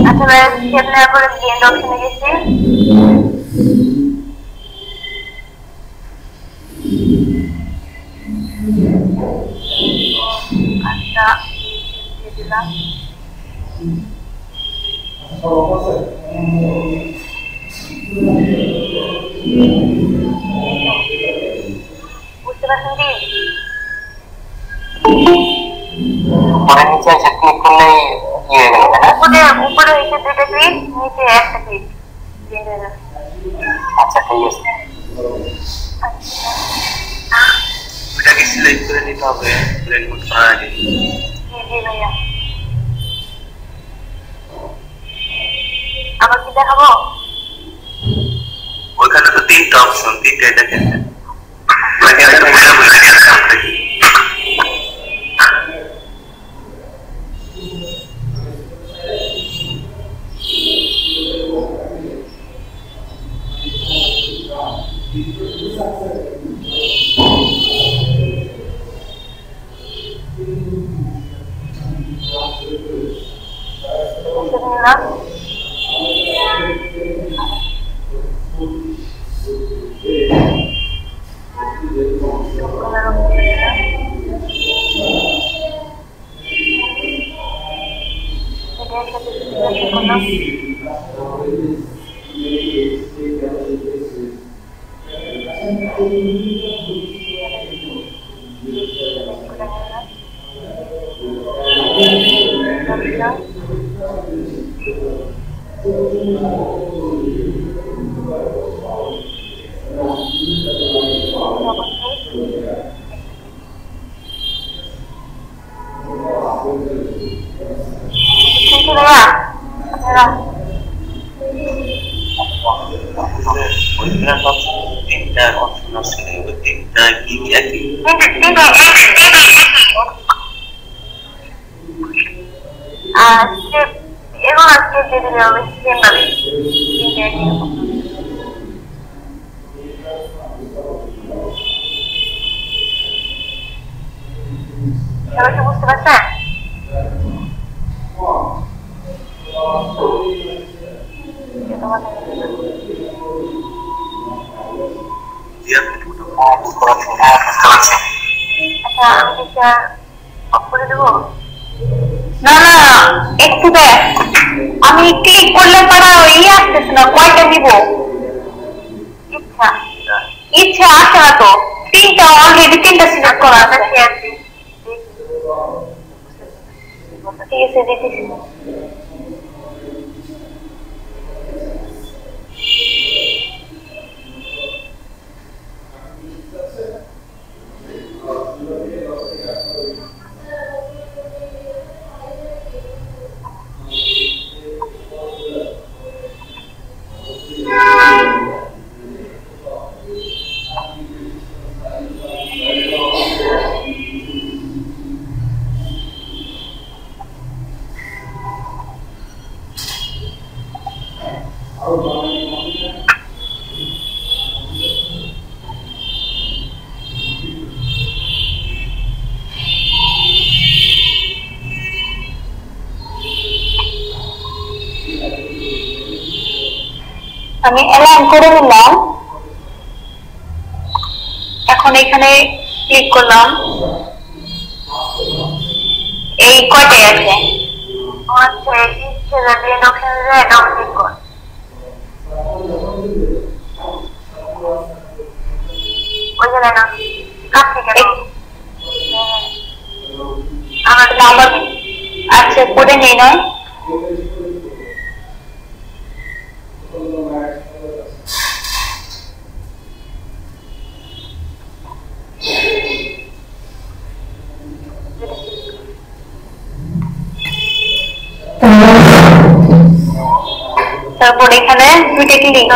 আচ্ছা ভাই কেমনে করে গেম অপশনে গেছি। আচ্ছা দিয়ে দিলাম। বুঝতে পারছেন কি? পরে নিচে এসে ক্লিক করলেই ইয়ে হয়ে গেল, উপরে উপরে হইছে দুটো ক্লিক, নিচে একটা ক্লিক। আচ্ছা ঠিক আছে, ওটাকে সিলেক্ট করে নিতে হবে প্লেন মোড করার আগে। জি জি ভাইয়া, আবার কি দেখাবো? ওইখানে তো তিনটা অপশন, তিনটাই দেখেন। বুঝতে পারছেন? আচ্ছা আমি এটা অফ করে দেবো। না না একটু দেখ, আমি ক্লিক করলে পারা ওই আসতেছে না, কয়টা দিব? ইচ্ছা ইচ্ছা আসে না তো, তিনটা অলরেডি তিনটা সিলেক্ট করা আছে। ঠিক আছে দিতেছি। আমি অ্যালাইন করে নিলাম, এখন এখানে ক্লিক করলাম, এই কয়টায় আছে আচ্ছা ছেলে দিয়ে অপশন রেড ক্লিক কর, ওই জায়গা না কাছে গেল আমার নাম্বার আচ্ছা করে নেই নয় তারপর এখানে দুইটা ক্লিক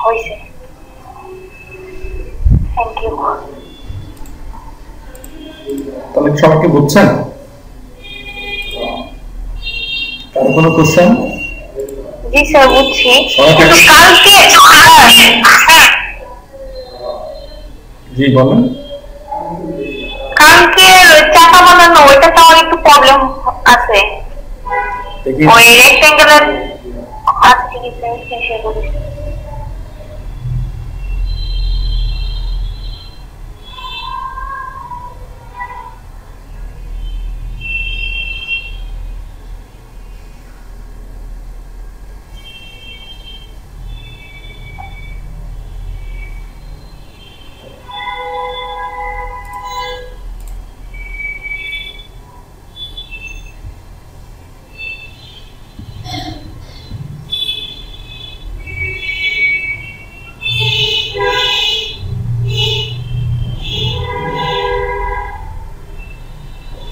হয়েছে, থ্যাংক ইউ। তাহলে সবাই কি বুঝছেন? কারো কোনো কোশ্চেন? জি স্যার বুঝছি, কিন্তু কালকে জি বলেন। কালকে চাকা বানানো ওইটা তো একটু প্রবলেম আছে, ওই রেক্টেঙ্গুলার আচ্ছা ঠিক আছে শেষ করে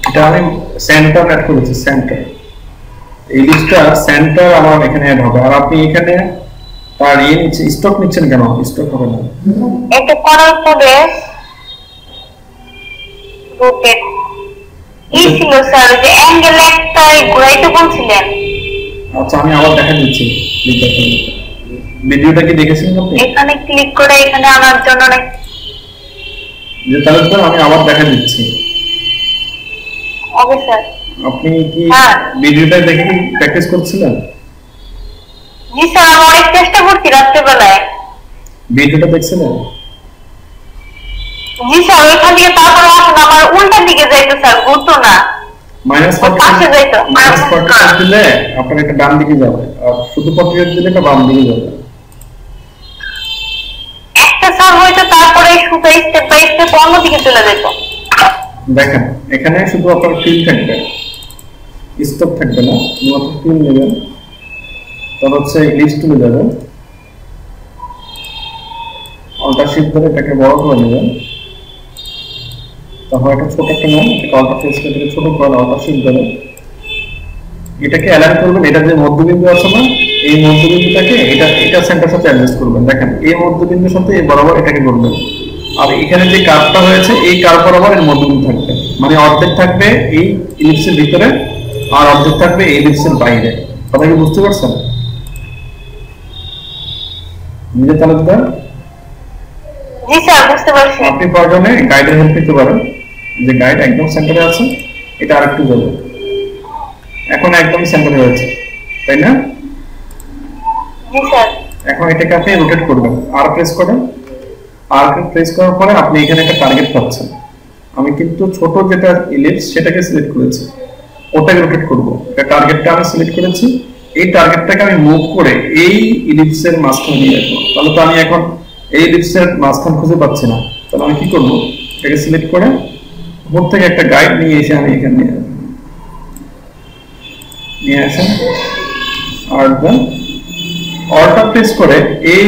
এটা আমি সেন্টার অ্যাড করেছি, সেন্টার এই লিস্টটা সেন্টার আমার এখানে অ্যাড হবে। আর আপনি এখানে তার নিচ্ছে স্টক নিচ্ছেন কেন? স্টক হবে না, এটা করার পরে রোটেট এই ছিল স্যার যে অ্যাঙ্গেল একটা ঘোরাইতে বলছিলেন। আচ্ছা আমি আবার দেখা দিচ্ছি, ভিডিওটা কি দেখেছেন আপনি? এখানে ক্লিক করে এখানে আনার জন্য যে তাহলে স্যার আমি আবার দেখা দিচ্ছি। Okay sir. আপনি কি ভিডিওটা দেখে কি প্র্যাকটিস করছিলেন? জি স্যার আমি অনেক চেষ্টা করছি রাত্রেবেলায়। ভিডিওটা দেখছিলেন? জি স্যার ওইখান থেকে তারপরে আসুন আমার উল্টা দিকে যাইতো স্যার, ঘুরতো না, পাশে যাইতো। -45 দিলে আপনার একটা ডান দিকে যাবে, আর শুধু 45 দিলে একটা বাম দিকে যাবে। একটা স্যার হয়তো তারপরে সুতা স্টেপ বাই স্টেপ অন্য দিকে চলে যেত। দেখেন এখানে শুধু আপনার ফিল থাকবে, স্টপ থাকবে না, মাত্র ফিল নেবেন, তারপর হচ্ছে লিস্ট তুলে যাবেন, অল্টার শিফট ধরে এটাকে বড় করে নেবেন, তারপর একটা ছোট একটা নাম, এটাকে অল্টার প্রেস করে ছোট করে অল্টার শিফট ধরে এটাকে অ্যালাইন করবেন। এটা যে মধ্যবিন্দু আছে না, এই মধ্যবিন্দুটাকে এটা সেন্টার সাথে অ্যাডজাস্ট করবেন। দেখেন এই মধ্যবিন্দুর সাথে এই বরাবর এটাকে করবেন, আর এখানে যে কার্ভটা হয়েছে এই কার্ভ বরাবর এর মধ্যবিন্দু থাকবে, মানে অর্ধেক থাকবে এই ইলিপসের ভিতরে আর অর্ধেক থাকবে এই ইলিপসের বাইরে। কথা কি বুঝতে পারছেন? নিজে তালুকদার? জি স্যার বুঝতে পারছি। আপনি প্রয়োজনে গাইডের হেল্প নিতে পারেন, যে গাইড একদম সেন্টারে আছে, এটা আরেকটু যাবে, এখন একদম সেন্টারে হয়েছে, তাই না? জি স্যার। এখন এটাকে আপনি রোটেট করবেন, আর প্রেস করেন, আর প্রেস করার পরে আপনি এখানে একটা টার্গেট পাচ্ছেন। আমি কিন্তু ছোট যেটা ইলিপস সেটাকে সিলেক্ট করেছি, ওটাকে রোটেট করব। এটা টার্গেটটা আমি সিলেক্ট করেছি, এই টার্গেটটাকে আমি মুভ করে এই ইলিপসের মাঝখানে নিয়ে আসবো। তাহলে তো আমি এখন এই ইলিপসের মাঝখান খুঁজে পাচ্ছি না, তাহলে আমি কি করব? এটাকে সিলেক্ট করে উপর থেকে একটা গাইড নিয়ে এসে আমি এখানে নিয়ে আসেন, আর অল্টার প্রেস করে এই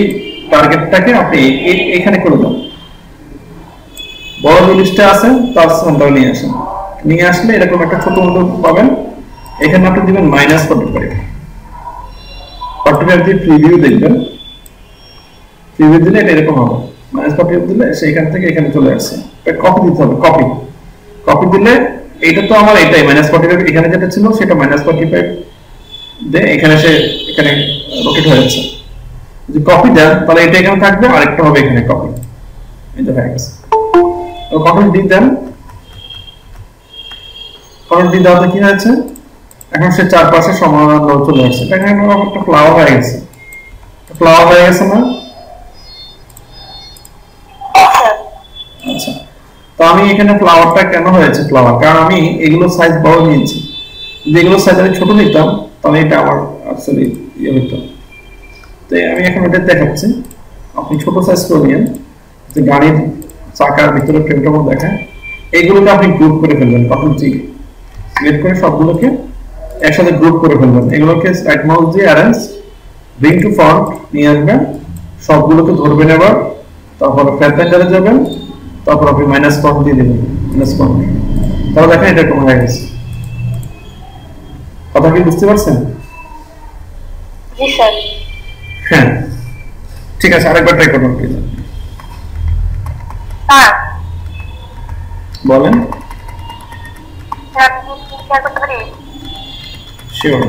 টার্গেটটাকে আপনি এখানে করে দেন, বড় লিস্টে আছে তার সেন্টারে নিয়ে আসেন। নিয়ে আসলে এরকম একটা ছোট উইন্ডো পাবেন, এখানে আপনি দিবেন -45। 45 দিয়ে প্রিভিউ দেখবেন, প্রিভিউ দিলে এটা এরকম হবে, -45 দিলে সেইখান থেকে এখানে চলে আসছে। কপি দিতে হবে, কপি দিলে এইটা তো আমার এটাই -45, এখানে যেটা ছিল সেটা -45 দিয়ে এখানে রোটেট হয়ে যাচ্ছে। যদি কপি দেন তাহলে এটা এখানে থাকবে, আরেকটা হবে এখানে কপি। এটা হয়ে গেছে। কন্ট্রোল ডি দেন, কন্ট্রোল ডি দেওয়াতে কি হয়েছে, এখন সে চারপাশে সমাধান চলে আসছে, এখানে একটা ফ্লাওয়ার হয়ে গেছে, ফ্লাওয়ার হয়ে গেছে না? আচ্ছা, তো আমি এখানে ফ্লাওয়ারটা কেন হয়েছে ফ্লাওয়ার, কারণ আমি এগুলো সাইজ বড় নিয়েছি, যেগুলো সাইজ আমি ছোট নিতাম তাহলে এটা আমার আসলে ইয়ে হতো। তো আমি এখন এটা দেখাচ্ছি, আপনি ছোট সাইজ করে নিন, যে গাড়ির চাকার ভিতরে ফ্রেমটা মতো দেখায়, এইগুলোকে আপনি গ্রুপ করে ফেলবেন, তখন সিলেক্ট করে সবগুলোকে একসাথে গ্রুপ করে ফেলবেন, এগুলোকে রাইট মাউস দিয়ে অ্যারেঞ্জ ব্রিং টু ফ্রন্ট নিয়ে আসবেন, সবগুলোকে ধরবেন এবার, তারপর ফ্যাক্টরে যাবেন, তারপর আপনি মাইনাস পয়েন্ট দিয়ে দেবেন, মাইনাস পয়েন্ট, তাহলে দেখেন এটা কমে হয়ে গেছে। কথা কি বুঝতে পারছেন? জি স্যার। হ্যাঁ ঠিক আছে, আরেকবার ট্রাই করুন প্লিজ। স্যার বলেন। স্যার আপনি কি শেয়ার করতে পারি? শিওর।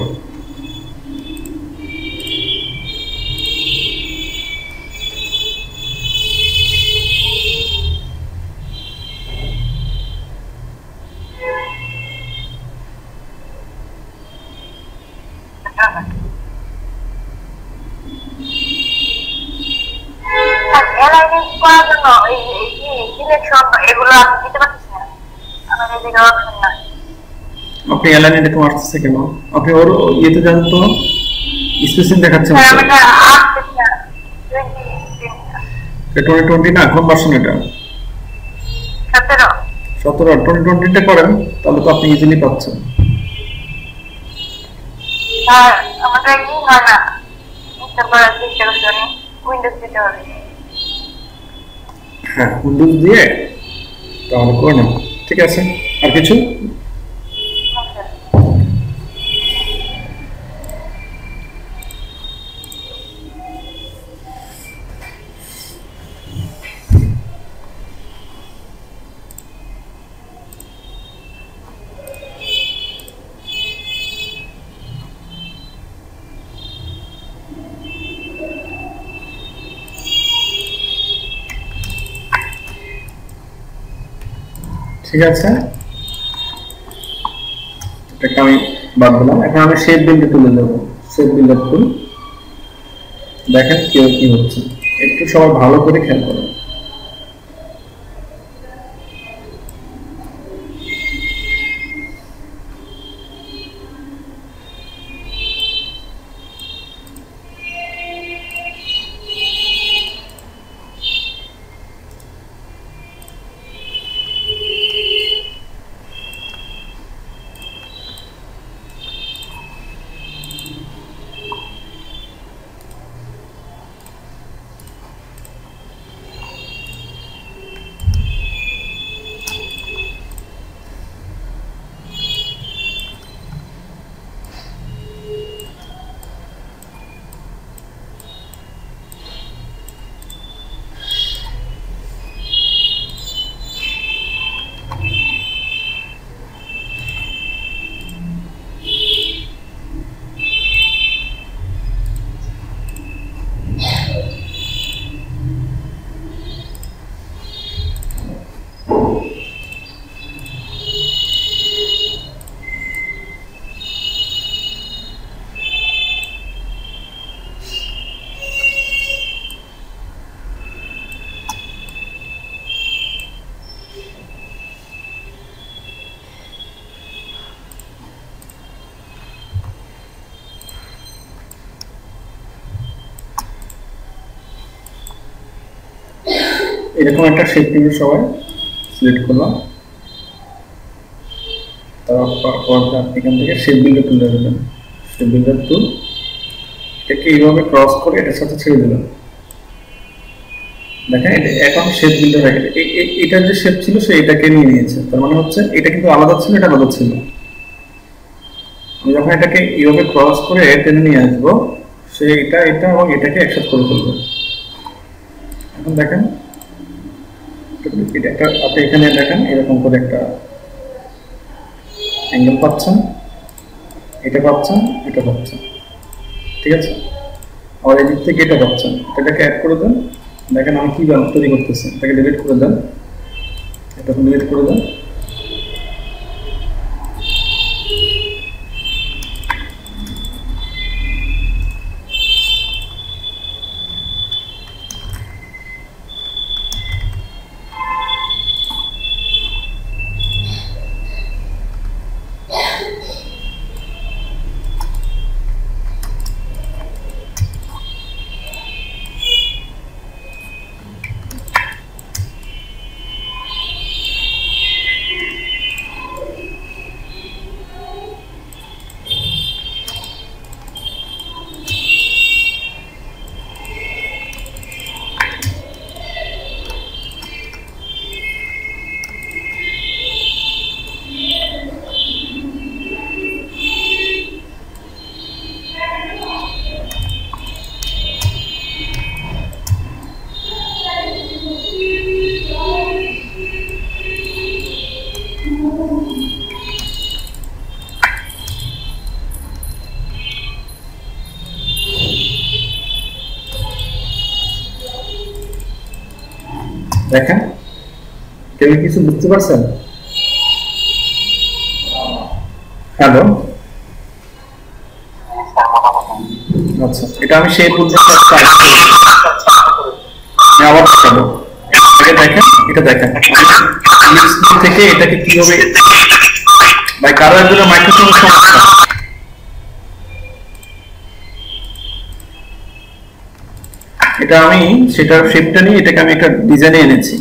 অ্যালাইনিং করার জন্য এই সিলেকশন এগুলো আপনি দিতে পারছেন না, আমার এদিকে অপশন না। আপনি এলাইন এরকম আসতেছে কেন? আপনি ওর ইয়েতে যান তো, স্পেসিং দেখাচ্ছে স্যার না। আমি এটা আসতেছি না, 2020 না, কোন ভার্সন এটা? 17 2020 টা করেন, তাহলে তো আপনি ইজিলি পাচ্ছেন। স্যার আমাদের কি হয় না, ইনস্টল করার চেষ্টা করছি, উইন্ডোজ দিতে হবে। হ্যাঁ উইন্ডোজ দিয়ে তাহলে করে নেন, ঠিক আছে। আর কিছু? ঠিক আছে, এটাকে আমি বাদ দিলাম। এখন আমি শেপ বিল্ডে তুলে দেবো, শেপ বিল্ডার টুল, দেখেন কেউ কি হচ্ছে, একটু সবাই ভালো করে খেয়াল করুন। এরকম একটা শেপ নিয়ে সবাই সিলেক্ট করলাম, তারপর আপনি এখান থেকে শেপ বিল্ডার তুলে দেবেন, শেপ বিল্ডার টুল, এটাকে এইভাবে ক্রস করে এটার সাথে ছেড়ে দিলাম। দেখেন এটা এখন শেপ বিল্ডার হয়ে গেছে, এটার যে শেপ ছিল সে এটাকে নিয়ে নিয়েছে, তার মানে হচ্ছে এটা কিন্তু আলাদা ছিল, এটা আলাদা ছিল। আমি যখন এটাকে এইভাবে ক্রস করে টেনে নিয়ে আসবো, সে এটা এটা এবং এটাকে একসাথে করে ফেলবে। এখন দেখেন এটা আপনি এখানে দেখেন এরকম করে একটা অ্যাঙ্গেল পাচ্ছেন, এটা পাচ্ছেন, এটা পাচ্ছেন, ঠিক আছে। আর এই দিক থেকে এটা পাচ্ছেন, এটাকে অ্যাড করে দেন, দেখেন আমি কি তৈরি করতেছি, এটাকে ডিলিট করে দেন, এটা ডিলিট করে দেন। দেখেন কেউ কিছু বুঝতে পারছেন? হ্যালো, আচ্ছা এটা আমি সেই পর্যন্ত আবার দেখাবো। এটা দেখেন, এটা দেখেন থেকে এটাকে কিভাবে ভাই কারো একজনের মাইক্রোফোনের সমস্যা। এটা আমি সেটার শেপটা নিয়ে এটাকে আমি একটা ডিজাইনে এনেছি,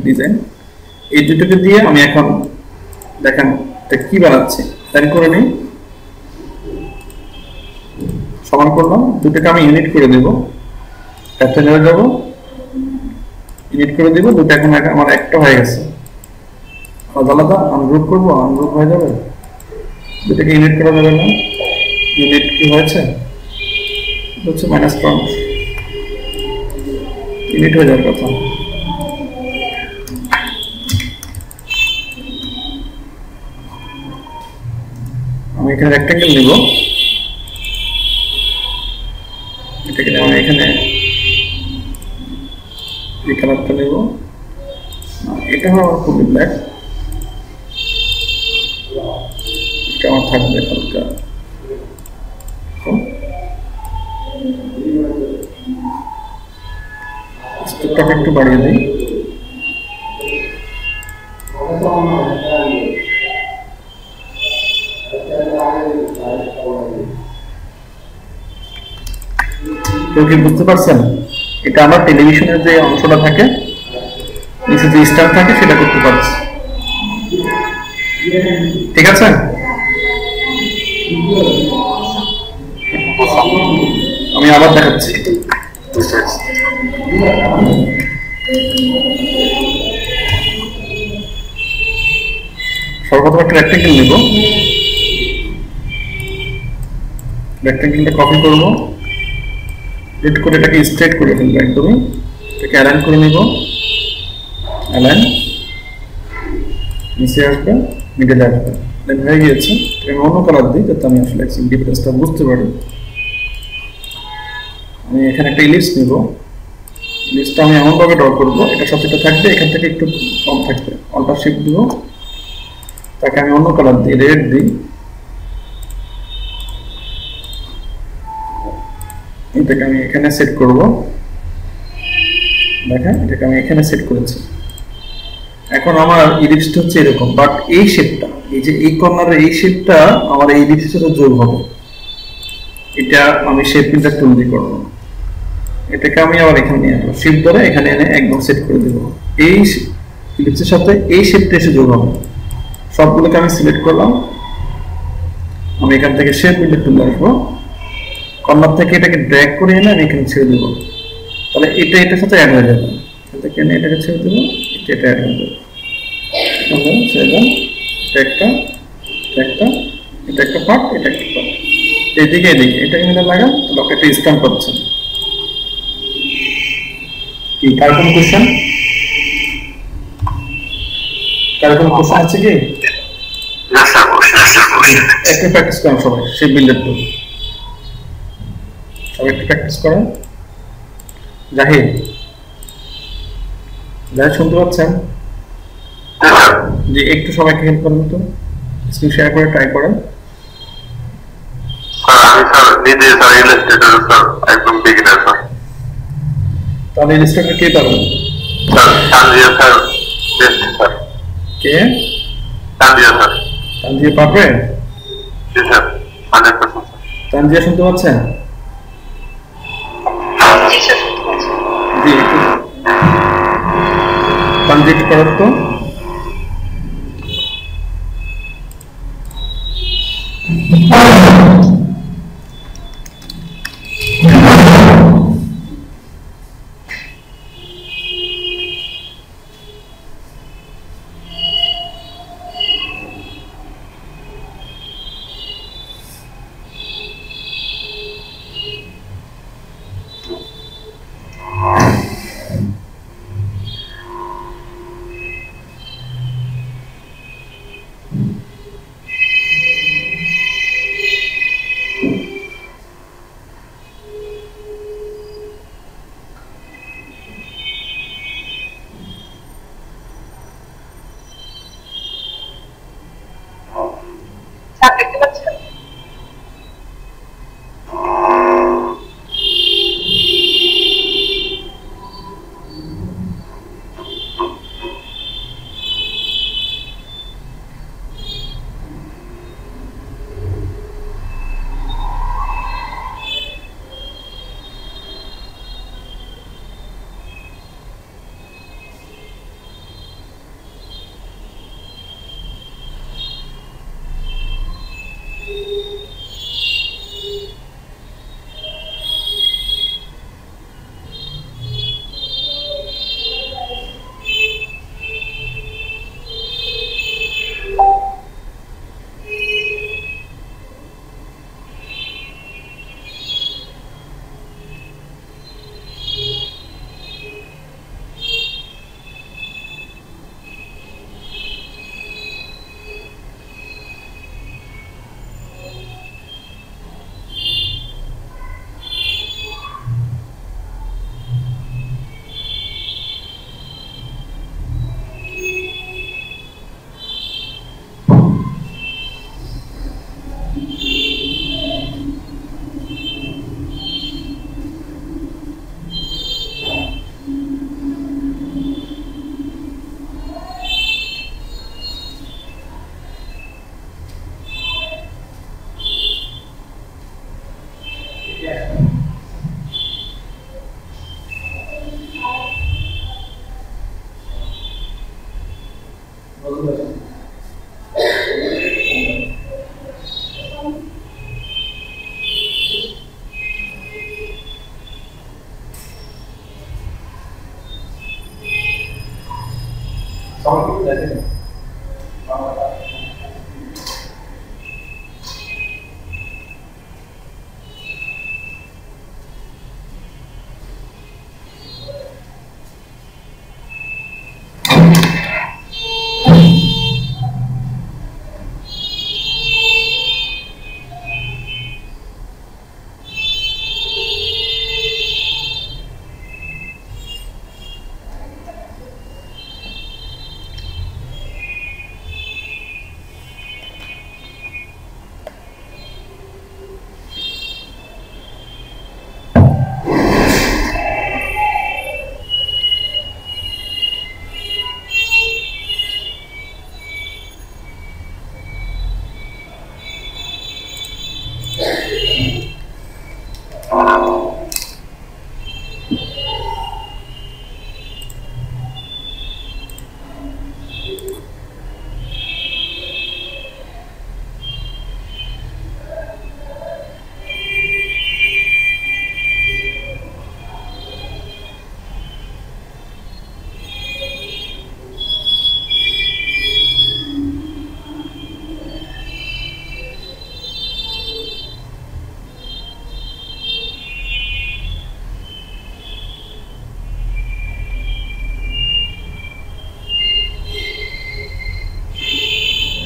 ডিজাইন এই দুটোকে দিয়ে আমি এখন দেখেন এটা কি বানাচ্ছি। তাই করে নিই, সমান করলাম, দুটোকে আমি ইউনিট করে দেব, ক্যাপচারে যাব, ইউনিট করে দেব, দুটো এখন আমার একটা হয়ে গেছে। আলাদা আলাদা আনগ্রুপ করবো, আনগ্রুপ হয়ে যাবে, দুটোকে ইউনিট করা যাবে না। ইউনিট কি হয়েছে হচ্ছে -1 ইউনিট হয়ে যাওয়ার কথা। আমি এখানে রেক্ট্যাঙ্গেল নিব, এটাকে আমি এখানে এই কালারটা নেব, এটা হলো আমার ফুল ব্ল্যাক, এটা আমার থাকবে হালকা স্টেপটাকে একটু বাড়িয়ে দিই। কেউ কি বুঝতে পারছেন? এটা আমার টেলিভিশনের যে অংশটা থাকে, নিচে যে স্টার থাকে সেটা করতে পারছি, ঠিক আছে? আমি আবার দেখাচ্ছি। সর্বপ্রথম একটা রেক্ট্যাঙ্গেল নিব, রেক্ট্যাঙ্গেলটা কপি করব, এডিট করে এটাকে স্ট্রেট করে ফেলবো, একদমই এটাকে অ্যালাইন করে নিব, অ্যালাইন নিচে আসবে, মিডলে আসবে, দেন হয়ে গিয়েছে। আমি অন্য কালার দিই যাতে আমি আসলে ডিফারেন্সটা বুঝতে পারি। আমি এখানে একটা ইলিপস নিব, ইলিপসটা আমি এমনভাবে ড্র করবো এটার সাথে এটা থাকবে, এখান থেকে একটু কম থাকবে, অল্টার শিফট দিব, তাকে আমি অন্য কালার দিই, রেড দিই, এটাকে আমি এখানে সেট করব। দেখেন এটাকে আমি এখানে সেট করেছি। এখন আমার ইলিপসটা হচ্ছে এরকম, বাট এই শেপটা, এই যে এই কর্নারের এই শেপটা আমার এই ইলিপসের সাথে যোগ হবে। এটা আমি শেপ ফিল্টার টুল দিয়ে করব, এটাকে আমি আবার এখানে নিয়ে আসবো, শিফট ধরে এখানে এনে একদম সেট করে দেব। এই ইলিপসের সাথে এই শেপটা এসে যোগ হবে। সবগুলোকে আমি সিলেক্ট করলাম, আমি এখান থেকে শেপ ফিল্টার টুল আসবো, কর্নার থেকে এটাকে ড্র্যাগ করে এনে আমি এখানে ছেড়ে দেবো, তাহলে এটা এটার সাথে অ্যাড হয়ে যাবে। এটাকে এনে এটাকে ছেড়ে দেবো, এটা অ্যাড হয়ে যাবে, ছেড়ে দেন, এটা একটা, এটা একটা পার্ট, এটা একটা পার্ট, এদিকে এদিকে এটাকে মিলে লাগান, তাহলে একটা স্ট্যাম্প পাচ্ছেন। কি কার কোন কোশ্চেন? কার কোন কোশ্চেন আছে কি? না স্যার, একটা প্র্যাকটিস করেন সবাই, সেই বিল্ডার টুল সবাই একটু প্র্যাকটিস করেন। জাহিদ ভাই শুনতে পাচ্ছেন? যে একটু সবাইকে হেল্প করুন তো, স্ক্রিন শেয়ার করে ট্রাই করেন। আমি স্যার নিজে স্যার ইলাস্ট্রেটর স্যার একদম বিগিনার স্যার। তাহলে ইলাস্ট্রেটর কে পারবেন? Sir Tanjia sir best sir. কে? তানজিয়া স্যার। তানজিয়া পারবে? জি স্যার 100% স্যার। তানজিয়া শুনতে পাচ্ছেন? জি স্যার শুনতে পাচ্ছি। জি একটু তানজিয়া একটু করার তো। স্যার দেখতে পাচ্ছেন?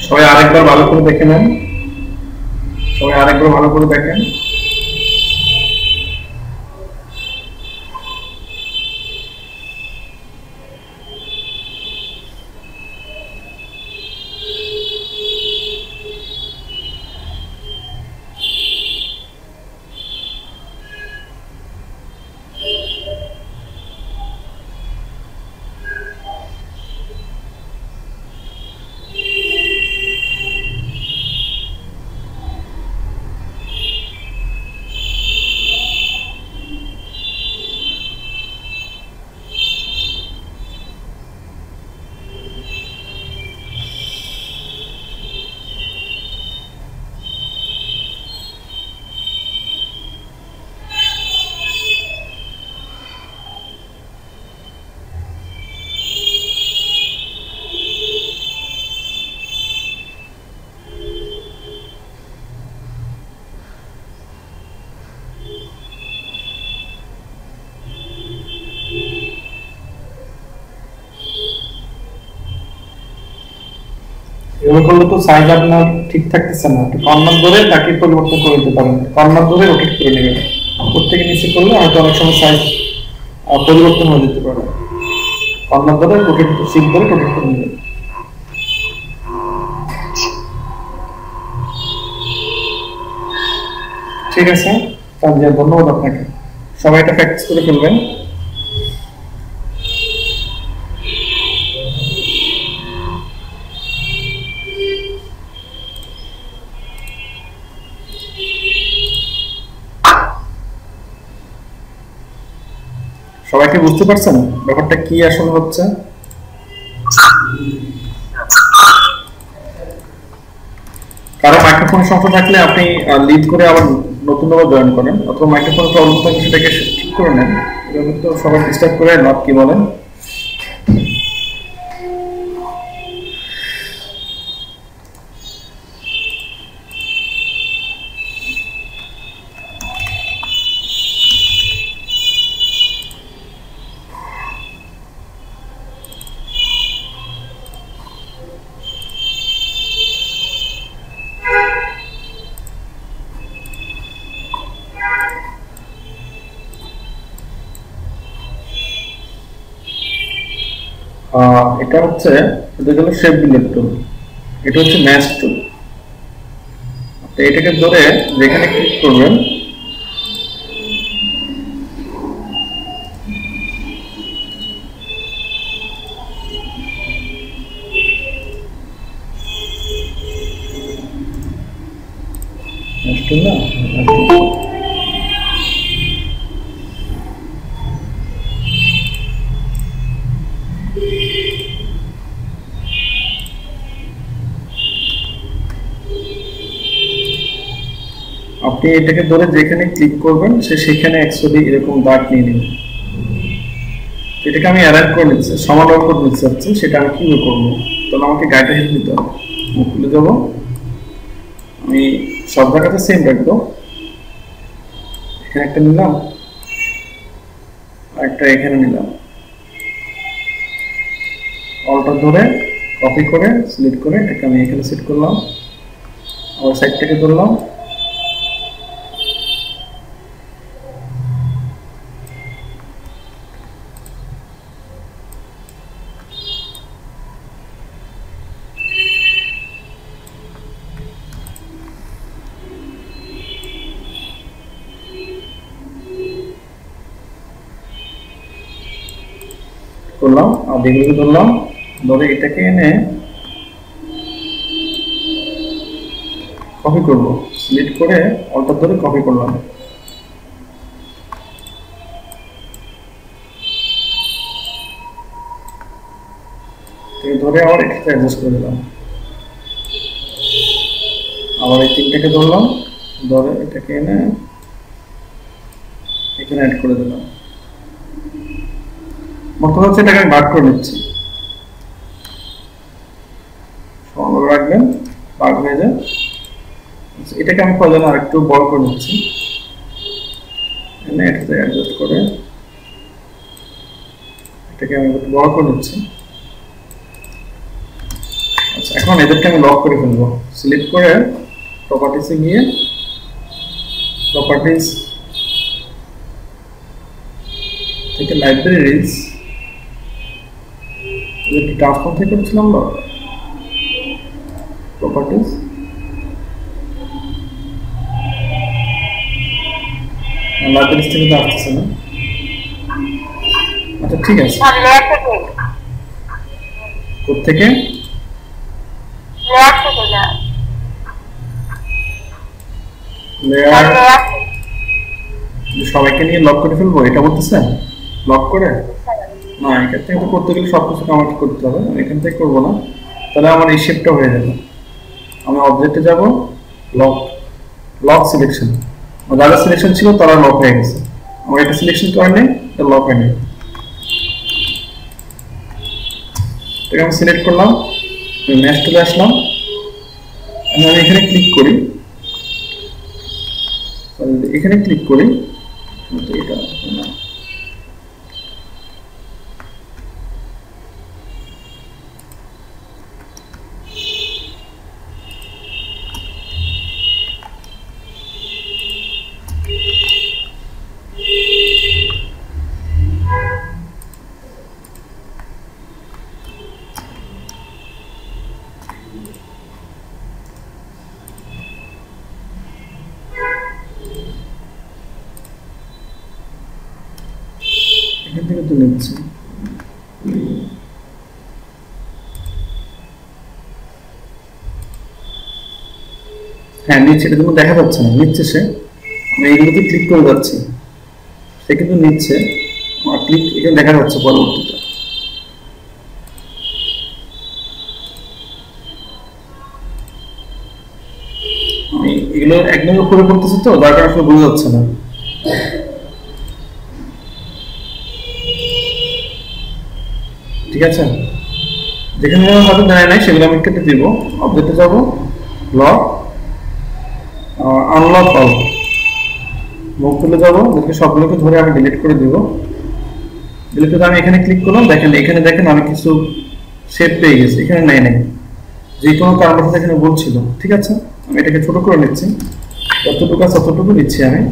সবাই আরেকবার ভালো করে দেখে নেন, সবাই আরেকবার ভালো করে দেখেন। এভাবে করলে তো সাইজ আপনার ঠিক থাকতেছে না। কর্নার ধরে তাকে পরিবর্তন করে দিতে পারেন, কর্নার ধরে রোটেট করে নেবেন। উপর থেকে নিচে করলে হয়তো অনেক সময় সাইজ পরিবর্তন হয়ে যেতে পারে। কর্নার ধরে রোটেট, শিপ ধরে রোটেট করে নেবেন। ঠিক আছে, তাহলে ধন্যবাদ আপনাকে। সবাই এটা প্র্যাকটিস করে ফেলবেন। সবাইকে বুঝতে পারছেন ব্যাপারটা কি আসলে হচ্ছে? কারো মাইক্রোফোন সমস্যা থাকলে আপনি লিড করে আবার নতুন ভাবে জয়েন করেন, অথবা মাইক্রোফোন প্রবলেম থাকলে সেটাকে ঠিক করে নেন। এটা তো সবাই ডিস্টার্ব করে লাভ কি বলেন? এটা হচ্ছে, এটা হলো শেপ বিলেট টুল, এটা হচ্ছে ম্যাচ টুল। এটাকে ধরে যেখানে ক্লিক করবেন ম্যাচ টুল না, আপনি এটাকে ধরে যেখানে ক্লিক করবেন সেখানে অ্যাকচুয়ালি এরকম দাগ নিয়ে নেবেন। এটাকে আমি অ্যালাইন করে নিচ্ছি, সমানভাবে করে নিতে চাচ্ছি, সেটা আমি কিভাবে করবো? তাহলে আমাকে গাইডটা হেল্প নিতে হবে। খুলে যাব, আমি সব জায়গাতে সেম রাখবো। এখানে একটা নিলাম, আরেকটা এখানে নিলাম। অল্টার ধরে কপি করে সিলেক্ট করে এটাকে আমি এখানে সেট করলাম, আবার সাইড থেকে ধরলাম, করলাম, আর এগুলো ধরলাম, ধরে এটাকে এনে কপি করব, সিলেক্ট করে অল্টার ধরে কপি করলাম, ধরে আবার এটাকে অ্যাডজাস্ট করে দিলাম, আবার এই তিনটাকে ধরলাম, ধরে এটাকে এনে এখানে অ্যাড করে দিলাম। মতলব হচ্ছে এটাকে আমি ভাগ করে নিচ্ছি, সমানভাবে রাখবেন, ভাগ হয়ে যায়। এটাকে আমি প্রয়োজন আর একটু বড় করে নিচ্ছি, এনে এটাতে অ্যাডজাস্ট করে এটাকে আমি একটু বড় করে নিচ্ছি। আচ্ছা, এখন এদেরকে আমি লক করে ফেলবো। সিলেক্ট করে প্রপার্টিসে গিয়ে প্রপার্টিস থেকে লাইব্রেরিজ, এদেরকে ট্রান্সফর্ম থেকে করেছিলাম প্রপার্টিস, লাইব্রেরিজ থেকে তো আসতেছে না। আচ্ছা ঠিক আছে, কোথেকে? সবাইকে নিয়ে লক করে ফেলবো এটা বলতেছেন? লক করে না, এখান থেকে করতে গেলে সবকিছু আমাকে করতে হবে, আমি এখান থেকে করবো না, তাহলে আমার এই শেপটা হয়ে যাবে। আমি অবজেক্টে যাব, লক, লক সিলেকশন, যারা সিলেকশন ছিল তারা লক হয়ে গেছে, আমার এটা সিলেকশন করে নেই, এটা লক হয়ে নেই। এটাকে আমি সিলেক্ট করলাম, ম্যাচ টুলে আসলাম, আমি এখানে ক্লিক করি, এখানে ক্লিক করি, এটা না, কিন্তু নিচ্ছে। হ্যাঁ নিচ্ছে, এটা কিন্তু দেখা যাচ্ছে না, নিচ্ছে সে। আমি এইগুলোতে ক্লিক করে যাচ্ছি, সে কিন্তু নিচ্ছে। আমার ক্লিক এখানে দেখা যাচ্ছে পরবর্তীতে। আমি এগুলো একদম উপরে করতেছি তো, যার কারণে আসলে বোঝা যাচ্ছে না। ঠিক আছে, যেখানে হয়তো দেয় নাই সেগুলো আমি কেটে দিব। অবজেক্টে যাব, লক, আনলক অল, মুখ তুলে যাবো, দেখে সবগুলোকে ধরে আমি ডিলিট করে দিব। ডিলিট করে আমি এখানে ক্লিক করলাম, দেখেন এখানে দেখেন আমি কিছু শেপ পেয়ে গেছি, এখানে নাই নাই, যে কোনো কারণের সাথে এখানে বলছিল। ঠিক আছে, আমি এটাকে ছোট করে নিচ্ছি, যতটুকু আছে ততটুকু নিচ্ছি আমি।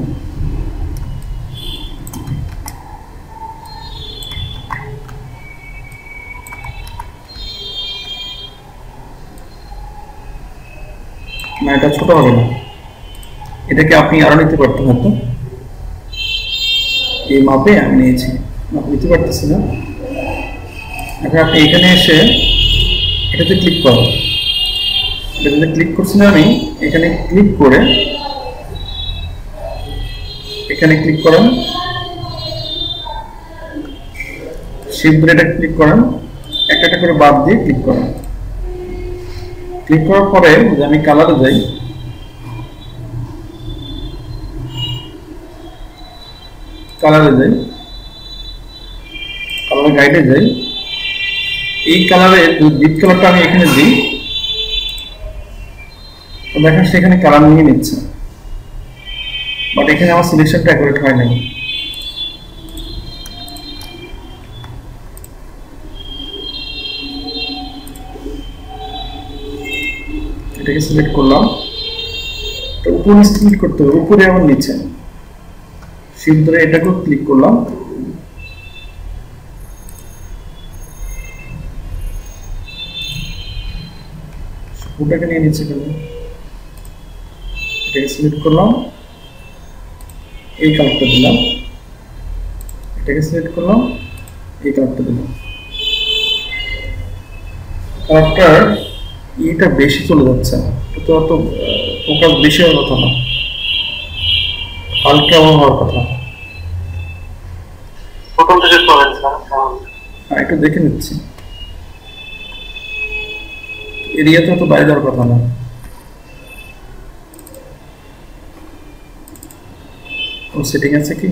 না এটা ছোট হবে না, এটাকে আপনি আরো নিতে পারতেন হয়তো। এই মাপে আমি নিয়েছি, মাপ নিতে পারতেছি না। এখন আপনি এখানে এসে এটাতে ক্লিক করুন, এটাতে ক্লিক করছি না আমি, এখানে ক্লিক করে এখানে ক্লিক করেন, শিফট ধরে এটা ক্লিক করেন, একটা একটা করে বাদ দিয়ে ক্লিক করেন। ক্লিক করার পরে যদি আমি কালারে যাই, কালারে যাই, কালার গাইডে যাই, এই কালারে ডিপ কালারটা আমি এখানে দিই, তো দেখেন সেখানে কালার নিয়ে নিচ্ছে, বাট এখানে আমার সিলেকশনটা অ্যাকুরেট হয় নাই। এটাকে সিলেক্ট করলাম, তো উপরে ক্লিক করতে হবে, উপরে আমার নিচে শিফট ধরে এটাকেও ক্লিক করলাম, ওটাকে নিয়ে নিচে কেন, এটাকে সিলেক্ট করলাম, এই কালারটা দিলাম, এটাকে সিলেক্ট করলাম, এই কালারটা দিলাম। কালারটার এটা বেশি চলে যাচ্ছে, তো অত ফোকাস বেশি হওয়ার কথা না, হালকা হওয়ার কথা। প্রথম থেকে চলেন স্যার, একটু দেখে নিচ্ছি, এরিয়াতে তো বাইরে যাওয়ার কথা না। কোন সেটিং আছে কি?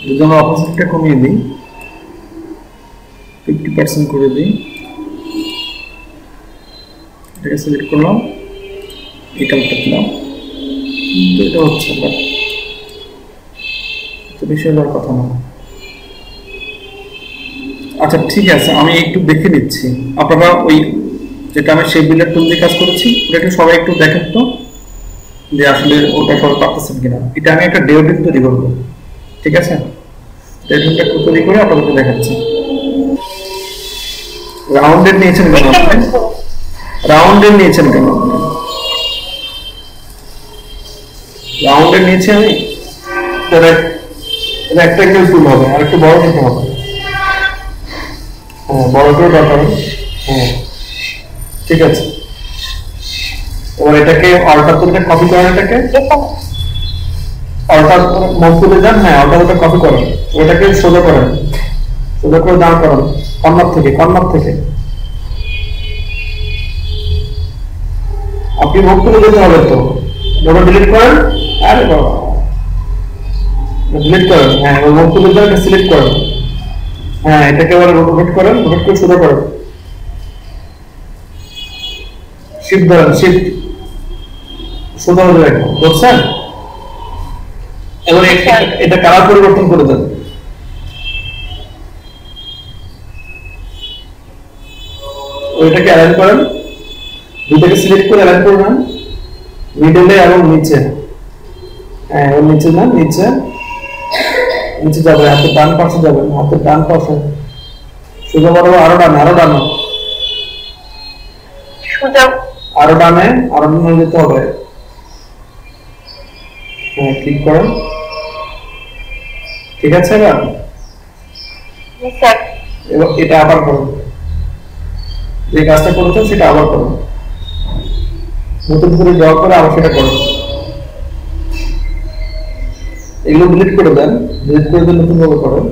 যদি আমরা অপোজিটটা কমিয়ে দিই, 50% করে দিই, এটাকে সিলেক্ট করলাম, এই কালারটা দিলাম, কিন্তু এটা হচ্ছে না, তো বেশি হওয়ার কথা না। আচ্ছা ঠিক আছে, আমি একটু দেখে নিচ্ছি, আপনারা ওই যেটা আমি শেপ বিল্ডার টুল দিয়ে কাজ করেছি ওটাকে সবাই একটু দেখেন তো, যে আসলে ওটা সবাই পারতেছেন কিনা। এটা আমি একটা ডেওডিন তৈরি করবো, ঠিক আছে, ডেওডিনটা তৈরি করে আপনাদেরকে দেখাচ্ছি। রাউন্ডেড নিয়েছেন কেন আপনি? রাউন্ডেড নিয়েছেন কেন আপনি? রাউন্ডেড নিয়েছি আমি, একটা একটা টুল হবে, আর একটু বড় নিতে হবে। হ্যাঁ বড় করে দরকার। হ্যাঁ ঠিক আছে, এবার এটাকে অল্টার করে কপি করেন, এটাকে অল্টার মুভ করে যান, হ্যাঁ অল্টার করে কপি করেন, ওটাকে সোজা করেন, সোজা করে দাঁড় করান, কর্নার থেকে, কর্নার থেকে আপনি মুভ করে যেতে হবে। তো ওটা ডিলিট করেন, আরে বাবা ডিলিট করেন, হ্যাঁ ওই মুভ করে যান, সিলেক্ট করেন, হ্যাঁ এটাকে এবার রোটেট করেন, রোটেট করে সোজা করেন, শিফট ধরেন, শিফট সোজা হয়ে রাখবেন, বুঝছেন? এবার এটা কালার পরিবর্তন করে দেন, ওইটাকে অ্যালাইন করেন, দুটাকে সিলেক্ট করে অ্যালাইন করে নেন, মিডলে এবং নিচে, হ্যাঁ ওর নিচে না, নিচে নিচে যাবে, হাতের ডান পাশে যাবেন, হাতের ডান পাশে সোজা করবো, আরো ডানে, আরো ডানে, আরো ডানে, আরো ডানে যেতে হবে, হ্যাঁ ক্লিক করুন। ঠিক আছে এবার স্যার এবার এটা আবার করুন, যে কাজটা করেছেন সেটা আবার করুন, নতুন করে ড্র করে আবার সেটা করুন। এগুলো ডিলিট করে দেন, ডিলিট করে দেন, নতুন ভাবে করুন।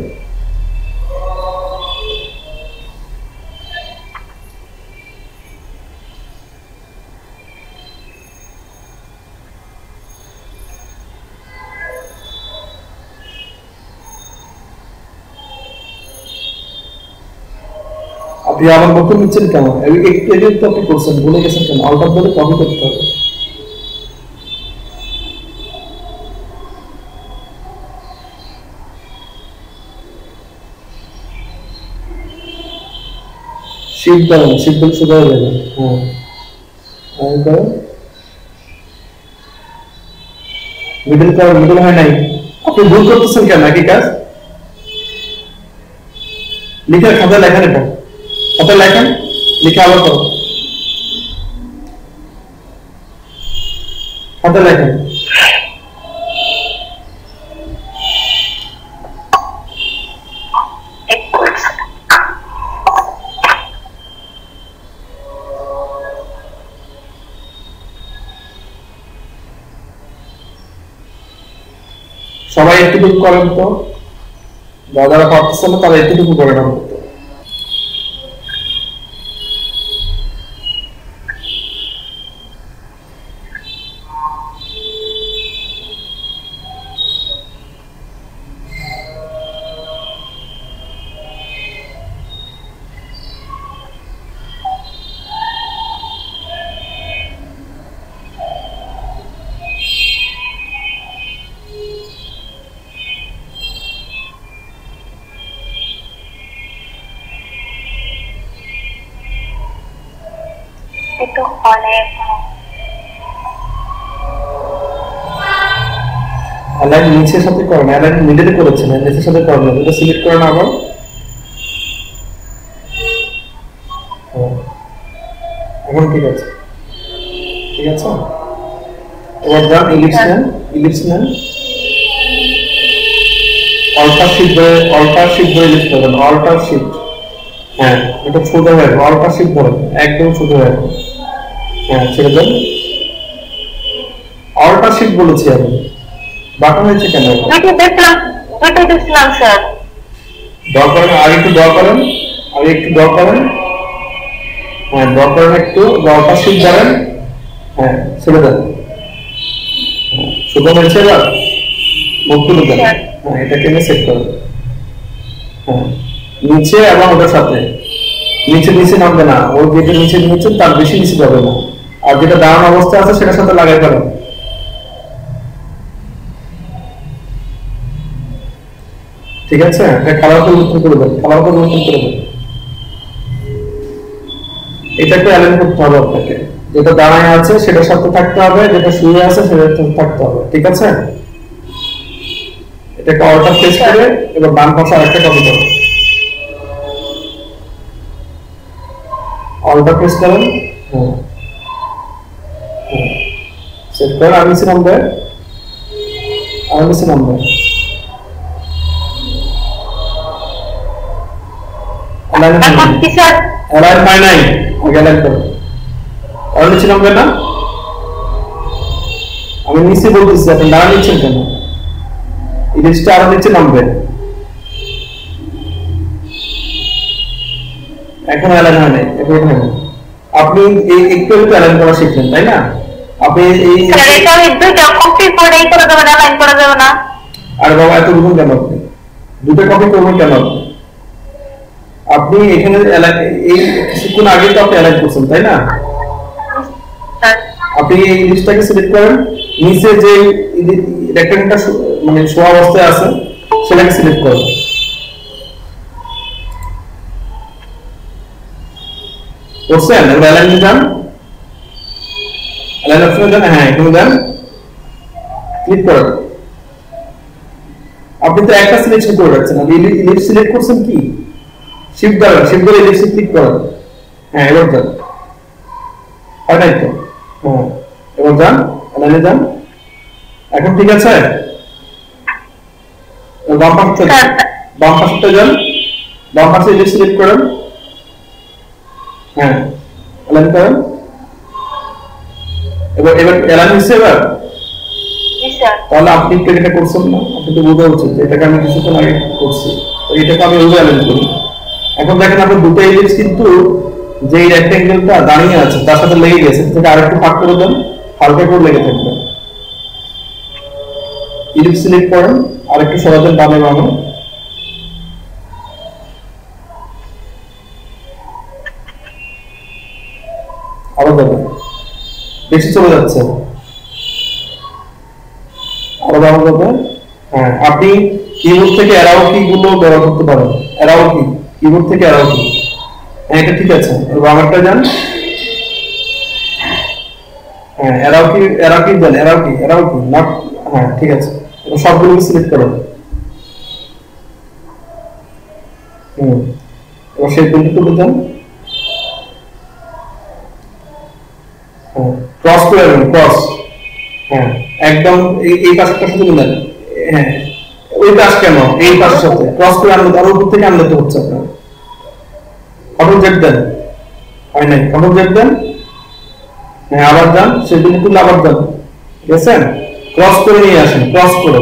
আপনি আবার নতুন নিচ্ছেন কেন? একটু এডিট তো আপনি করছেন, ভুলে গেছেন কেন? অল্টার করে কপি করতে হবে। শিফট দাও, শিফট দিলে সোজা হয়ে যাবে। হ্যাঁ আমি করো, মিডল করো, মিডল হয় নাই। আপনি ভুল করতেছেন কেন? একই কাজ লিখে খাতায় লেখেন, এটা খাতায় লেখেন, লিখে আবার করো, খাতায় লেখেন। সবাই একটুটুকু করেন তো, যারা পারতেছে না তারা একটুটুকু করেন অন্তত। একটু অনেক অ্যালাইন নিচের সাথে করেন, অ্যালাইন মিডলে করেছেন, নিচের সাথে করেন, এটা সিলেক্ট করেন আবার। এখন ঠিক আছে, ঠিক আছে। এবার যান ইলিপস নেন, ইলিপস নেন, অল্টার শিফট ধরে, অল্টার শিফট ধরে ইলিপস করবেন, অল্টার শিফট। হ্যাঁ এটা ছোট হয়ে যাবে, অল্টার শিফট ধরেন, একদম ছোট হয়ে যাবে। হ্যাঁ ছেড়ে দেন, অল্টার শিফট বলেছি আমি, বাটন হয়েছে কেন? দেখলাম স্যার। ড্র করেন, আগে একটু ড্র করেন, আগে একটু ড্র করেন। হ্যাঁ ড্র করেন একটু, অল্টার শিফট ধরেন। হ্যাঁ ছেড়ে দেন, ছোট হয়েছে। এবার মুখ তুলে দেন। হ্যাঁ এটাকে নিয়ে সেট করেন। হ্যাঁ নিচে এবং ওটার সাথে, নিচে নিচে নামবে না, ওর যেটা নিচে নিচে তার বেশি নিচে যাবে না, আর যেটা দাঁড়ানো অবস্থা আছে সেটার সাথে লাগাই ফেলেন। ঠিক আছে, এটা কালার পরিবর্তন করে দেন, কালার পরিবর্তন করে দেন। এটাকে অ্যালাইন করতে হবে আপনাকে, যেটা দাঁড়ায় আছে সেটার সাথে থাকতে হবে, যেটা শুয়ে আছে সেটার সাথে থাকতে হবে। ঠিক আছে, এটাকে অল্টার প্রেস করে এবার বাম পাশে আরেকটা কপি করুন, অল্টার প্রেস করেন। হ্যাঁ সেট করেন, আর নিচে নামবে, আর নিচে নামবে। অ্যালাইন হয় নাই, আগে অ্যালাইন করুন, আর নিচে নামবে না। আমি নিচে বলতেছি, আপনি দাঁড়া নিচ্ছেন কেন? ইলিপসটা আরো নিচে নামবে। এখন অ্যালাইন হয় নাই, এখন হয় না। আপনি এই একটু একটু অ্যালাইন করা শিখলেন, তাই না? আপনি এই আর বাবা এত রকম কেন? আপনি দুটো কপি করবেন কেন? আপনি এখানে এই কিছুক্ষণ আগে তো আপনি অ্যালাইন করছেন, তাই না? আপনি এই লিস্টটাকে সিলেক্ট করেন, নিচে যে রেক্ট্যাঙ্গেলটা মানে শোয়া অবস্থায় আছে সেটাকে সিলেক্ট করেন। করছেন? এবার অ্যালাইনে যান, অ্যালাইন অপশনে যান। হ্যাঁ এখানে যান, ক্লিক করেন। আপনি তো একটা সিলেকশন করে রাখছেন, আপনি ইলিপস সিলেক্ট করছেন কি? শিফট ধরেন, শিফট ধরে ইলিপসে ক্লিক করেন। হ্যাঁ এবার যান, হয় নাই তো? হ্যাঁ এবার যান, অ্যালাইনে যান। এখন ঠিক আছে? বাম পাশে যান, বাম পাশে ইলিপস সিলেক্ট করেন। হ্যাঁ, অ্যালাইন করেন। এবার অ্যালাইন হচ্ছে এবার। তাহলে আপনি এটা করছেন না, আপনি তো বোঝা উচিত এটাকে আমি কিছুক্ষণ আগে করছি, তো এটাকে আমি ওভাবে অ্যালাইন করি। এখন দেখেন আপনার দুটো ইলিপস কিন্তু যে রেক্টেঙ্গেলটা দাঁড়িয়ে আছে তার সাথে লেগে গেছে, সেটা আরেকটু ফাঁক করে দেন, হালকা করে লেগে থাকবে। ইলিপস সিলেক্ট করেন, আরেকটু সরাতেন বামে বামে। আরো যাবে, বেশি চলে যাচ্ছে, আরো বামে যাবে। হ্যাঁ, আপনি কিবোর্ড থেকে অ্যারো কি গুলো ব্যবহার করতে পারেন, অ্যারো কি, কিবোর্ড থেকে অ্যারো কি। হ্যাঁ, এটা ঠিক আছে। বামেরটা যান। হ্যাঁ, অ্যারো কি দেন, অ্যারো কি নট। হ্যাঁ, ঠিক আছে। এবার সবগুলোকে সিলেক্ট করুন। এবার সেই বিন্দু তুলে দেন। ক্রস করে দেন, ক্রস। হ্যাঁ, একদম এই পাশটার সাথে মিলান। হ্যাঁ, ওই পাশ কেন, এই পাশের সাথে ক্রস করে আনলে, আর উপর থেকে আনলে তো হচ্ছে আপনার। কন্ট্রোল জেড দেন, হয় নাই, কন্ট্রোল জেড দেন। হ্যাঁ, আবার যান, সেই বিন্দু তুলে আবার যান, ঠিক আছে? ক্রস করে নিয়ে আসেন, ক্রস করে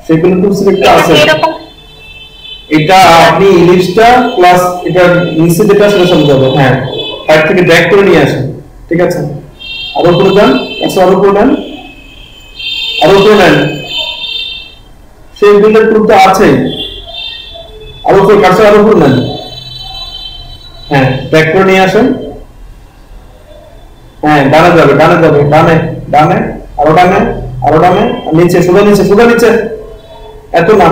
সেই বিন্দু সিলেক্ট আছে। এটা আপনি ইলিপসটা প্লাস এটা নিচে যেটা সেটা চলে যাবে। হ্যাঁ, সাইড থেকে ড্র্যাগ করে নিয়ে আসেন, ঠিক আছে? আরো উপরে যান, আচ্ছা আরো উপরে নেন, আরো উপরে নেন, সেই বিন্দুর টুলটা আছে, আরো উপরে কাছে, আরো উপরে নেন। হ্যাঁ, ড্র্যাগ করে নিয়ে আসেন। হ্যাঁ, ডানে যাবে, ডানে যাবে, ডানে ডানে, আরো ডানে, আরো ডানে, নিচে, সোজা নিচে, সোজা নিচে, এত না।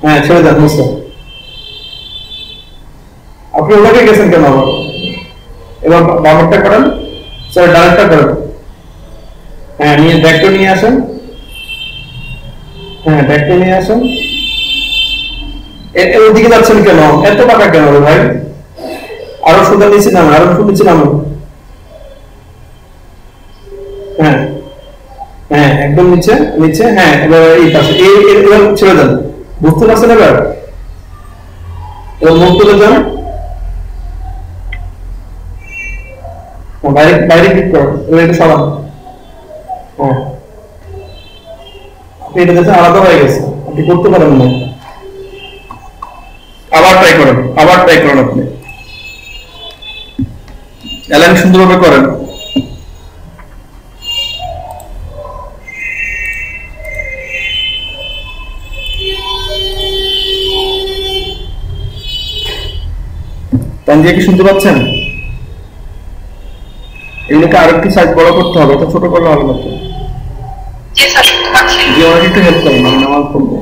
হ্যাঁ, ছেড়ে যান নিচে। আপনি ওটাকে গেছেন কেন আবার? এবার বামেরটা করেন, সরি ডানেরটা করেন। হ্যাঁ, নিয়ে ড্র্যাগ করে নিয়ে আসেন। হ্যাঁ, ড্র্যাগ করে নিয়ে আসেন। ওইদিকে যাচ্ছেন কেন, এত টাকা কেন রে ভাই? আরো সোজা নিচে নামেন, আরো নিচে নামেন। হ্যাঁ হ্যাঁ, একদম নিচে নিচে। হ্যাঁ, এবার এই পাশে, এবার ছেড়ে দেন, বুঝতে পারছেন? এবার মুখ তুলে যান, বাইরে বাইরে ক্লিক করুন, এবার এটা সরান। হ্যাঁ, আপনি এটা দেখেন আলাদা হয়ে গেছে, আপনি করতে পারেন না। আবার ট্রাই করেন, আবার ট্রাই করেন, আপনি অ্যালাইন সুন্দরভাবে করেন। তানজিয়া কি শুনতে পাচ্ছেন? এগুলোকে আরেকটি সাইজ বড় করতে হবে, এটা ছোট করলে হবে না তো। জি স্যার, শুনতে পাচ্ছি। জি, আমাকে একটু হেল্প করেন, আমি নামাজ পড়বো।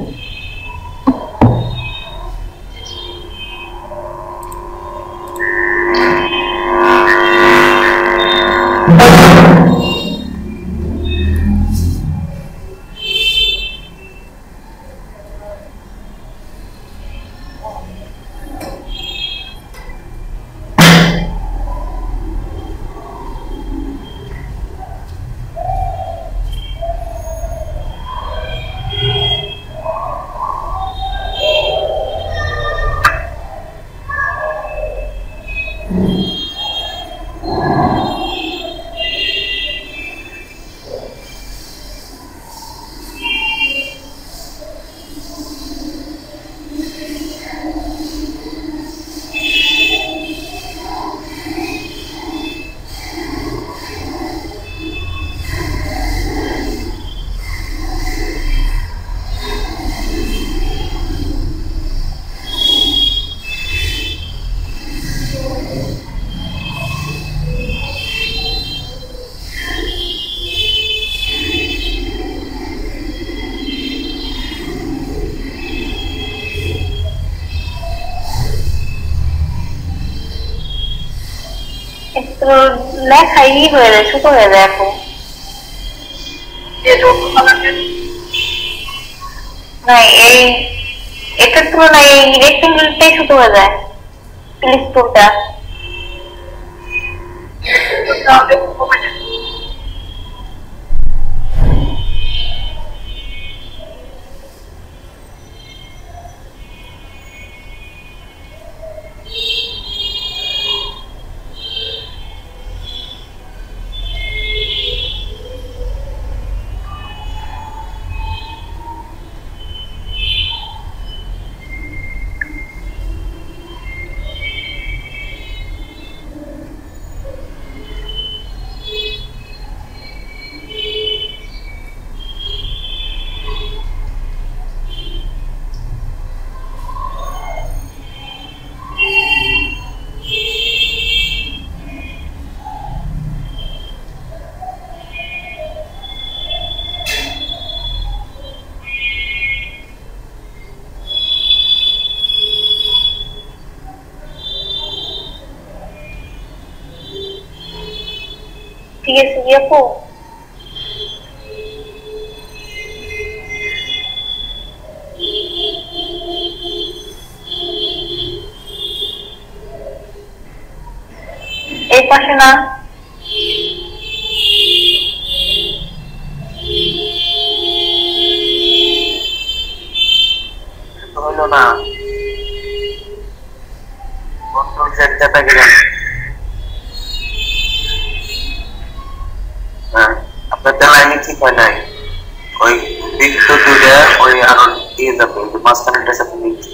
লেখাই হয়ে যায়, ছোট হয়ে যায় এখন। না, এই এটার তুলনায় এই রেক্টেঙ্গেলটাই ছোট হয়ে যায়, প্লিজ টুলটা। ঠিক আছে আপু। এই পাশে না হলো না কন্ট্রোল সেট চেপে গেলেন। হ্যাঁ আপনার লাইনে ঠিক হয় নাই, ওই বৃত্ত দুইটা ওই আরো দিয়ে যাবে, মাঝখানেটার সাথে মিলছে,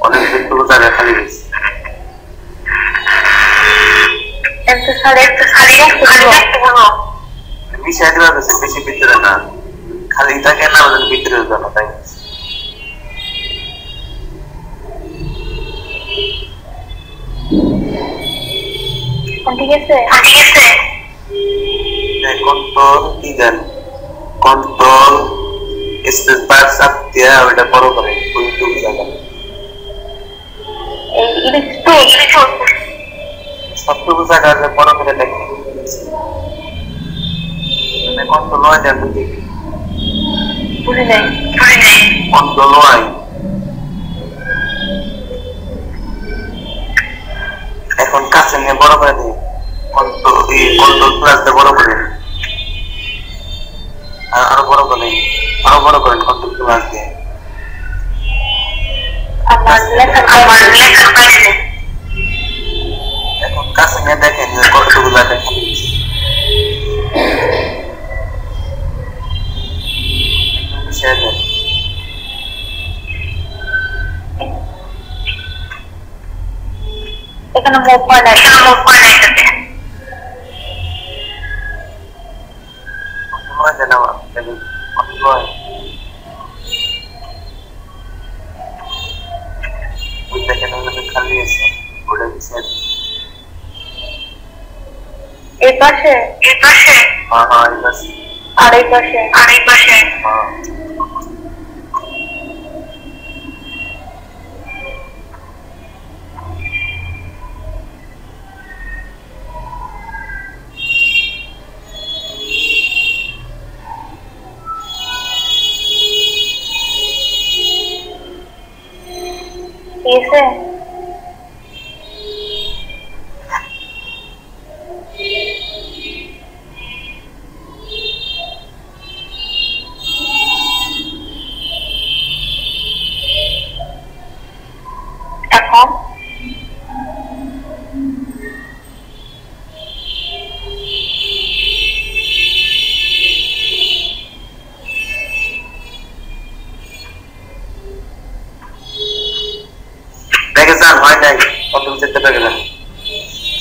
অনেক বৃত্তগুলো জায়গায় খালি গেছে। মিশাই দেওয়া গেছে, বেশি ভিতরে না, খালি থাকে না ওদের ভিতরে জানা, তাই ঠিক আছে। কন্ট্রোল কি দেন, কন্ট্রোল স্পেস বার চাপ দিয়া ওইটা বড় করে ওইটুকু জায়গা সবটুকু জায়গা বড় করে দেখি, কন্ট্রোল হয় দেন বুঝি কন্ট্রোল হয়। এখন কাছে নিয়ে বড় করে দিই, কন্ট্রোল প্লাস দিয়ে বড় করে, আরো বড় করে, আরো বড় করেন কন্ট্রোল প্লাস দিয়ে। এখন কাছে নিয়ে দেখেন কতটুকু জায়গা খালি মিশিয়ে দেন। এখানে মুভ হয় না, খালি আছে ওটা মিশিয়ে দেন। এই পাশে হ্যাঁ হ্যাঁ এই পাশে আর এই পাশে হ্যাঁ ঠিক আছে। এখন দেখেছেন হয় নাই, কন্ট্রোল সেট চেপে গেলেন,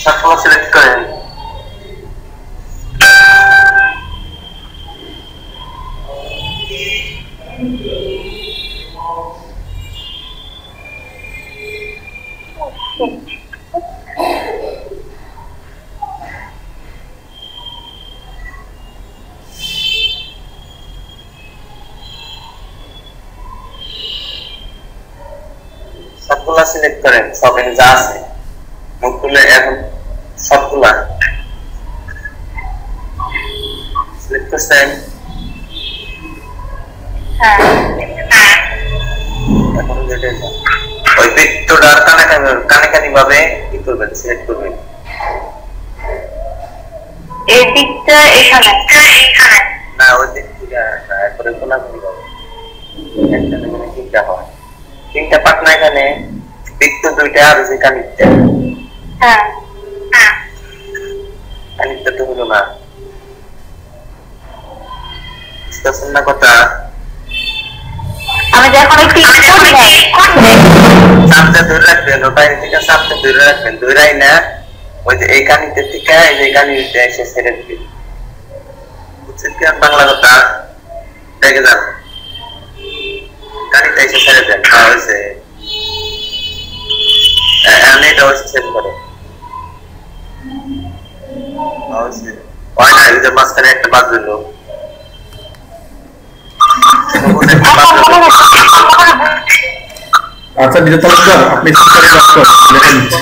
সবসময় সিলেক্ট করেন। সবগুলা সিলেক্ট করেন, সব যা আছে মুখ তুলে এখন সবগুলা সিলেক্ট করছেন। এখন ওই বৃত্তটার কানাকানি ভাবে কি করবেন, সিলেক্ট করবেন। এই দিকটা এখানে না ওই দিক থেকে তারপরে কোনাকুনি হবে, একটা নেমে তিনটা হয়, তিনটা পাটনা এখানে বৃত্ত দুইটা আর যে কানিকটা, কানিকটা তো হলো না, বুঝতেছেন না কথা? আমি যখন চাপটা ধরে রাখবেন, ওটা থেকে চাপটা ধরে রাখবেন, ধরাই না ওই যে এই কানিতে থেকে এই যে কানিতে এসে ছেড়ে দিবেন, বুঝছেন কি বাংলা কথা? দেখে যান কানিতে এসে ছেড়ে দেন, হয়েছে এটা হচ্ছে সেট করে হয়েছে, হয় না এই যে মাঝখানে একটা বাদ দিল, আচ্ছা বিজয় তালুকদার আপনি সিস্টেমে কাজ করেন, লেখা দিচ্ছি।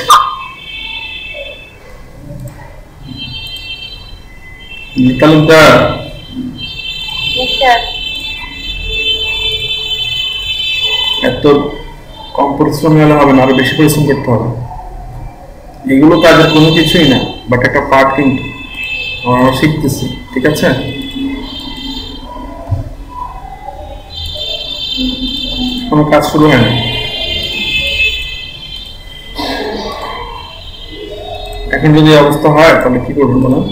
তালুকদার এত কম পরিশ্রম হলে হবে না, আরো বেশি পরিশ্রম করতে হবে। এগুলো কাজের কোনো কিছুই না, বাট একটা পার্ট কিন্তু আমরা শিখতেছি, ঠিক আছে? কোনো কাজ শুরু হয় না। এখন যদি অবস্থা হয় তাহলে কি করবো বলুন?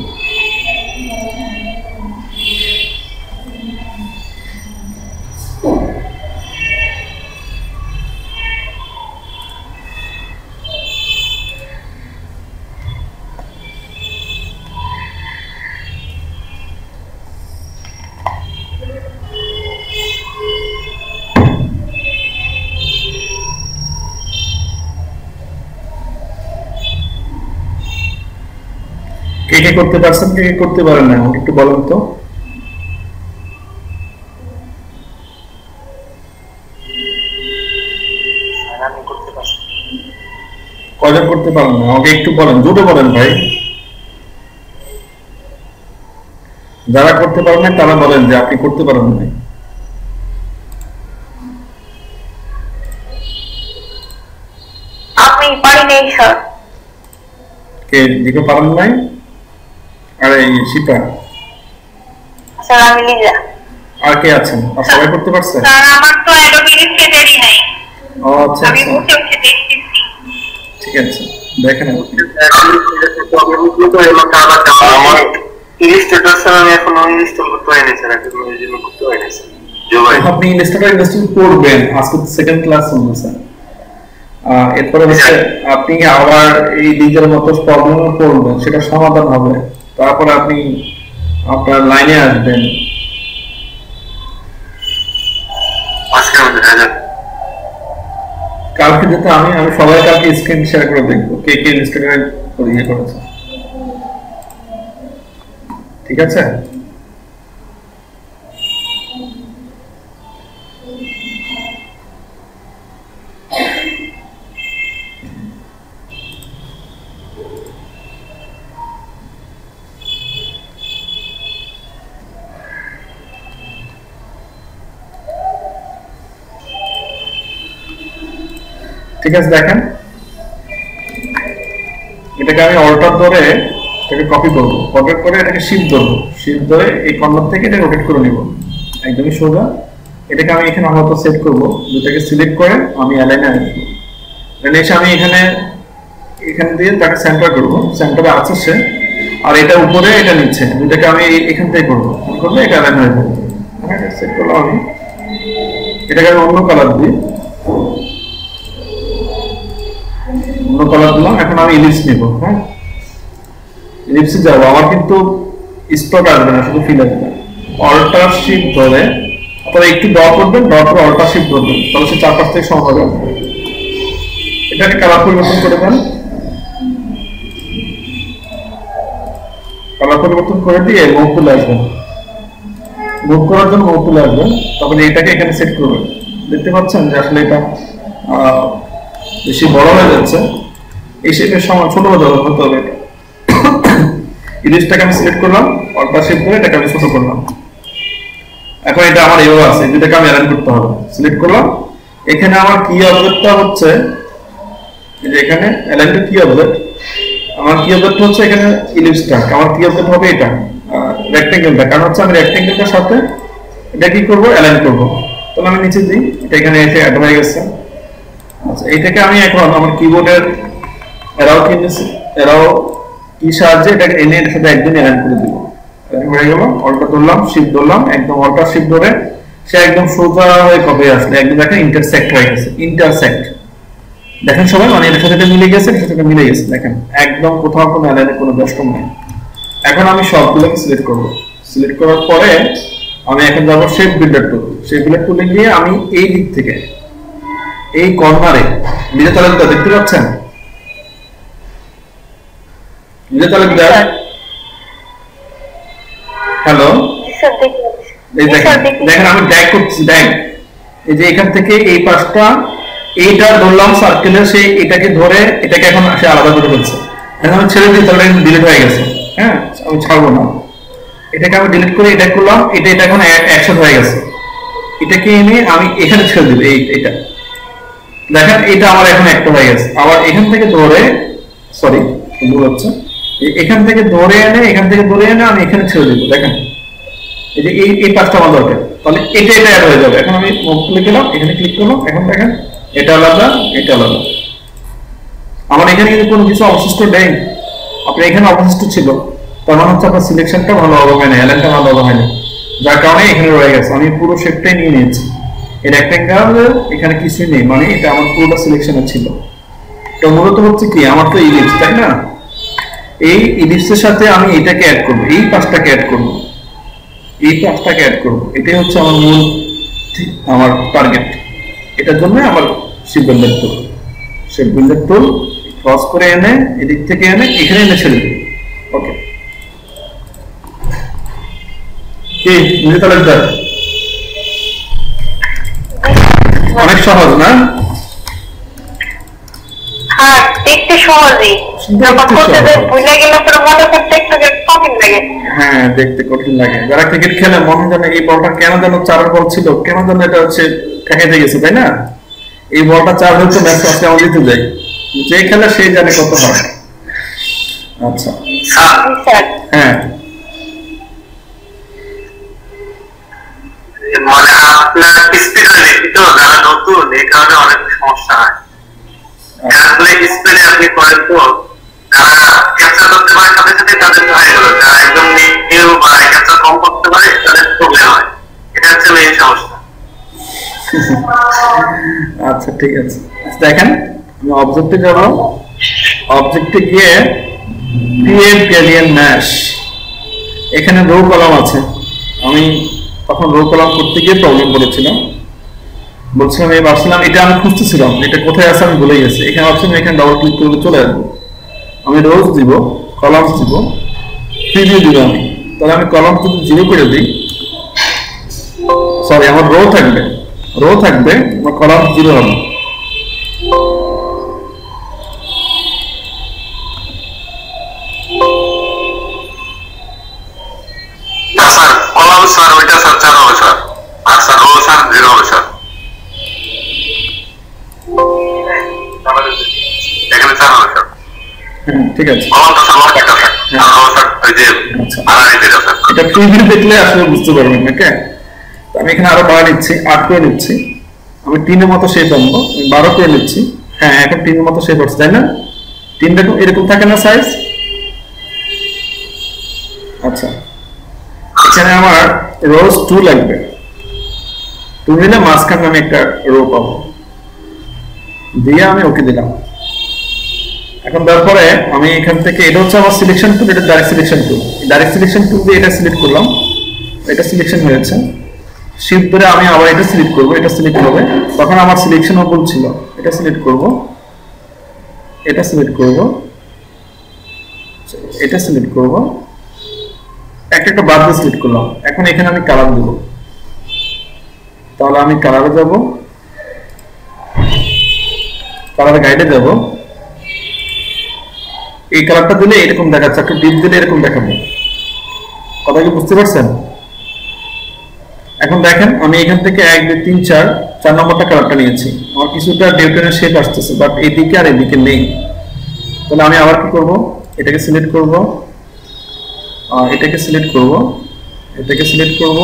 কে কে করতে পারছেন, কে কে করতে পারেন না আমাকে একটু বলেন তো। কয়জন করতে পারেন না আমাকে একটু বলেন, জোরে বলেন ভাই। যারা করতে পারেন না তারা বলেন যে আপনি করতে পারেন না। আমি পারি নাই স্যার। কে দিকে পারেন নাই? আরে শিপা। স্যার আমি লিজা। আর কে আছেন? আর সবাই করতে পারছে? স্যার আমার তো অ্যাডোবি ইলাস্ট্রেটরই নাই। ও আচ্ছা আমি আচ্ছা, বসে বসে দেখতেছি। ঠিক আছে দেখেন। আমার ইলাস্ট্রেটর স্যার আমি এখনো ইনস্টল করতে হয়নি স্যার, এখন ওই জন্য করতে হয়নি স্যার। আপনি ইনস্টল করবেন, আজকে সেকেন্ড ক্লাস হবে স্যার। এরপরে হচ্ছে আপনি আবার এই নিজের মতো প্রবলেম করবেন, সেটা সমাধান হবে, তারপর আপনি আপনার লাইনে আসবেন। কালকে যেতে আমি সবাই কালকে স্ক্রিন শেয়ার করে দেখবো কে কে ইনস্টাগ্রামে ইয়ে করেছে, ঠিক আছে? ঠিক আছে দেখেন, এটাকে আমি অল্টার ধরে এটাকে কপি করবো, কপি করে এটাকে শিফট ধরবো, শিফট ধরে এই কর্নার থেকে এটা রোটেট করে নিব একদমই সোজা। এটাকে আমি এখানে আপাতত সেট করবো, দুটাকে সিলেক্ট করে আমি অ্যালাইনে আসবো। এসে আমি এখানে দিয়ে তাকে সেন্টার করবো, সেন্টারে আছে সে, আর এটা উপরে এটা নিচে, দুটাকে আমি এখান থেকে করবো, করলে এটা অ্যালাইন হয়ে যাবে। হ্যাঁ সেট করলাম আমি, এটাকে আমি অন্য কালার দিই, অন্য কালার দিলাম। এখন আমি ইলিপস নিব, হ্যাঁ ইলিপসে যাবো, আমার কিন্তু স্পট আসবে না, শুধু ফিল আসবে। অল্টার শিফট ধরে আপনারা একটু ড্র করবেন, ড্র করে অল্টার শিফট ধরবেন, তাহলে সে চারপাশ থেকে সমান হবে। এটাকে কালার পরিবর্তন করে দেন, কালার পরিবর্তন করে দিয়ে মুভ তুলে আসবেন, মুভ করার জন্য মুভ তুলে আসবেন, তারপরে এটাকে এখানে সেট করবেন। দেখতে পাচ্ছেন যে আসলে এটা বেশি বড় হয়ে যাচ্ছে, এই শেপের সমান ছোট হতে হবে। ইলিপসটাকে আমি সিলেক্ট করলাম, অল্টার শিফট ধরে এটাকে আমি ছোট করলাম। এখন এটা আমার এভাবে আছে, যেটাকে আমি অ্যালাইন করতে হবে, সিলেক্ট করলাম। এখানে আমার কি অবজেক্টটা হচ্ছে, এই যে এখানে অ্যালাইন টু কি অবজেক্ট, আমার কি অবজেক্ট হচ্ছে এখানে ইলিপসটা, আমার কি অবজেক্ট হবে এটা রেক্টেঙ্গেলটা, কারণ হচ্ছে আমি রেক্টেঙ্গেলটার সাথে এটা কি করব, অ্যালাইন করব। তাহলে আমি নিচে দিই, এটা এখানে এসে অ্যাড হয়ে গেছে। আচ্ছা এইটাকে আমি এখন আমার কিবোর্ডের এরাও কি সাহায্যে এটাকে এনে এর সাথে একদম অ্যালাইন করে দিব। হয়ে গেল, অল্টার ধরলাম, শিফট ধরলাম, একদম অল্টার শিফট ধরে সে একদম সোজা হয়ে কপি আসলে একদম দেখেন ইন্টারসেক্ট হয়ে গেছে, ইন্টারসেক্ট দেখেন সবাই, মানে এর সাথে মিলে গেছে, এর সাথে মিলে গেছে, দেখেন একদম কোথাও কোনো অ্যালাইনে কোনো দশকম নাই। এখন আমি সবগুলোকে সিলেক্ট করব, সিলেক্ট করার পরে আমি এখন যাব শেপ বিল্ডার টুল, শেপ বিল্ডার টুলে গিয়ে আমি এই দিক থেকে এই কর্নারে নিজে তালুকদার দেখতে পাচ্ছেন, নিজে তালুকদার হ্যালো, দেখেন আমি ড্র্যাগ করছি, ড্র্যাগ, এই যে এখান থেকে এই পাশটা এইটা ধরলাম সার্কেলের, সেই এটাকে ধরে এটাকে এখন সে আলাদা করে ফেলছে। এখন আমি ছেড়ে দিই, তাহলে ডিলিট হয়ে গেছে। হ্যাঁ আমি ছাড়বো না, এটাকে আমি ডিলিট করে এটা করলাম, এটা এখন একসাথে হয়ে গেছে। এটাকে এনে আমি এখানে ছেড়ে দিব, এটা দেখেন এটা আমার এখন একটা হয়ে গেছে। আবার এখান থেকে ধরে, সরি ভুল হচ্ছে, এখান থেকে ধরে এনে আমি এখানে ছেড়ে দিব। দেখেন এই যে এই পাঁচটা আমার দরকার, তাহলে এটা অ্যাড হয়ে যাবে। এখন আমি ক্লিক করলাম, এখানে ক্লিক করলাম, এখন দেখেন এটা আলাদা, এটা আলাদা। আমার এখানে কিন্তু কোনো কিছু অবশিষ্ট নেই, আপনার এখানে অবশিষ্ট ছিল, তার মানে হচ্ছে আপনার সিলেকশনটা ভালোভাবে হয় না, অ্যালাইনটা ভালোভাবে হয় না, যার কারণে এখানে রয়ে গেছে। আমি পুরো শেপটাই নিয়ে নিয়েছি, এই রেক্ট্যাঙ্গেল এখানে কিছুই নেই, মানে এটা আমার পুরোটা সিলেকশনে ছিল। তো মূলত হচ্ছে কি, আমার তো ইলিপস, তাই না? এই ইলিপসের সাথে আমি এটাকে অ্যাড করব, এই পাঁচটাকে অ্যাড করব, এটাই হচ্ছে আমার মূল, আমার টার্গেট। এটার জন্য আমার শেপ বিল্ডার টুল ক্রস করে এনে এদিক থেকে এনে এখানে এনে ছেড়ে দিই। ওকে, কি বুঝতে পারলেন? অনেক সহজ না? হ্যাঁ, দেখতে সহজই, ভুলে গেলে তো মনে করতে একটু কঠিন লাগে। হ্যাঁ, দেখতে কঠিন লাগে। যারা ক্রিকেট খেলে মনে জানে এই বলটা কেন যেন 4 বল ছিল, কেন যেন এটা হচ্ছে ঠেকাইতে গেছে, তাই না? এই বলটা 4 হচ্ছে ম্যাচ আজকে আমরা জিতে যাই, যে খেলে সেই জানে কত হয়। আচ্ছা, হ্যাঁ, মানে আপনার স্পিডে লিখি তো যারা নতুন, এই কারণে অনেক সমস্যা হয়। আসলে স্পিডে আপনি করেন তো যারা ক্যাপচার করতে পারে সাথে সাথে তাদের তো হয়ে গেল, যারা একদম নিউ বা ক্যাপচার কম করতে পারে তাদের প্রবলেম হয়। এটা হচ্ছে মেইন সমস্যা। আচ্ছা ঠিক আছে, দেখেন আমি অবজেক্টে যাব, অবজেক্টে গিয়ে ক্রিয়েট গ্রেডিয়েন্ট ম্যাশ, এখানে রো কলাম আছে। আমি তখন রো কলাম করতে গিয়ে প্রবলেম করেছিলাম, বলছিলাম এই ভাবছিলাম এটা আমি খুঁজতেছিলাম এটা কোথায় আছে, আমি ভুলে গেছি। এখানে ভাবছিলাম এখানে ডাবল ক্লিক করলে চলে আসবো, আমি রোজ দিব, কলামস দিব, প্রিভিউ দিব আমি। তাহলে আমি কলাম যদি 0 করে দিই, সরি আমার রো থাকবে, আমার কলাম 0 হবে। স্যার কলাম স্যার ওইটা স্যার 4 হবে স্যার, আর স্যার রো স্যার 0 হবে স্যার। এখানে 4 হবে স্যার। ঠিক আছে, কলামটা স্যার লক একটা স্যার, আর রো স্যার ওই যে আড়াই দিটা স্যার। এটা প্রিভিউ দেখলে আসলে বুঝতে পারবেন। ওকে, আমি এখানে আরো বাড়া নিচ্ছি, 8 করে নিচ্ছি। আমি 3 এর মতো শেপ আনবো, 12 করে নিচ্ছি। হ্যাঁ, এখন 3 এর মতো শেপ হচ্ছে, তাই না? 3 এরকম থাকে না সাইজ? আচ্ছা, এখানে আমার রোজ 2 লাগবে, 2 নিলে মাঝখানে আমি একটা রো পাবো, দিয়ে আমি ওকে দিলাম। এখন তারপরে আমি এখান থেকে, এটা হচ্ছে আমার সিলেকশন টুল, এটা ডাইরেক্ট সিলেকশন টুল দিয়ে এটা সিলেক্ট করলাম, এটা সিলেকশন হয়েছে। শিফট ধরে আমি আবার এটা সিলেক্ট করব, এটা সিলেক্ট হবে, তখন আমার সিলেকশনও ভুল ছিল। এটা সিলেক্ট করব, এটা সিলেক্ট করব, এটা সিলেক্ট করব, একটা বাদ দিয়ে সিলেক্ট করলাম। এখন এখানে আমি কালার দেব, তাহলে আমি কালারে যাব, কালার গাইডে যাব। এই কালারটা দিলে এরকম দেখাচ্ছে, একটু ডিপ দিলে এরকম দেখাবে। কথা কি বুঝতে পারছেন? এখন দেখেন আমি এখান থেকে 1 2 3 4 নম্বরটা কালারটা নিয়েছি, আমার কিছুটা ডিউটেনের শেপ আসতেছে, বাট এদিকে আর এদিকে নেই। তাহলে আমি আবার কি করব, এটাকে সিলেক্ট করব, এটাকে সিলেক্ট করব, এটাকে সিলেক্ট করব,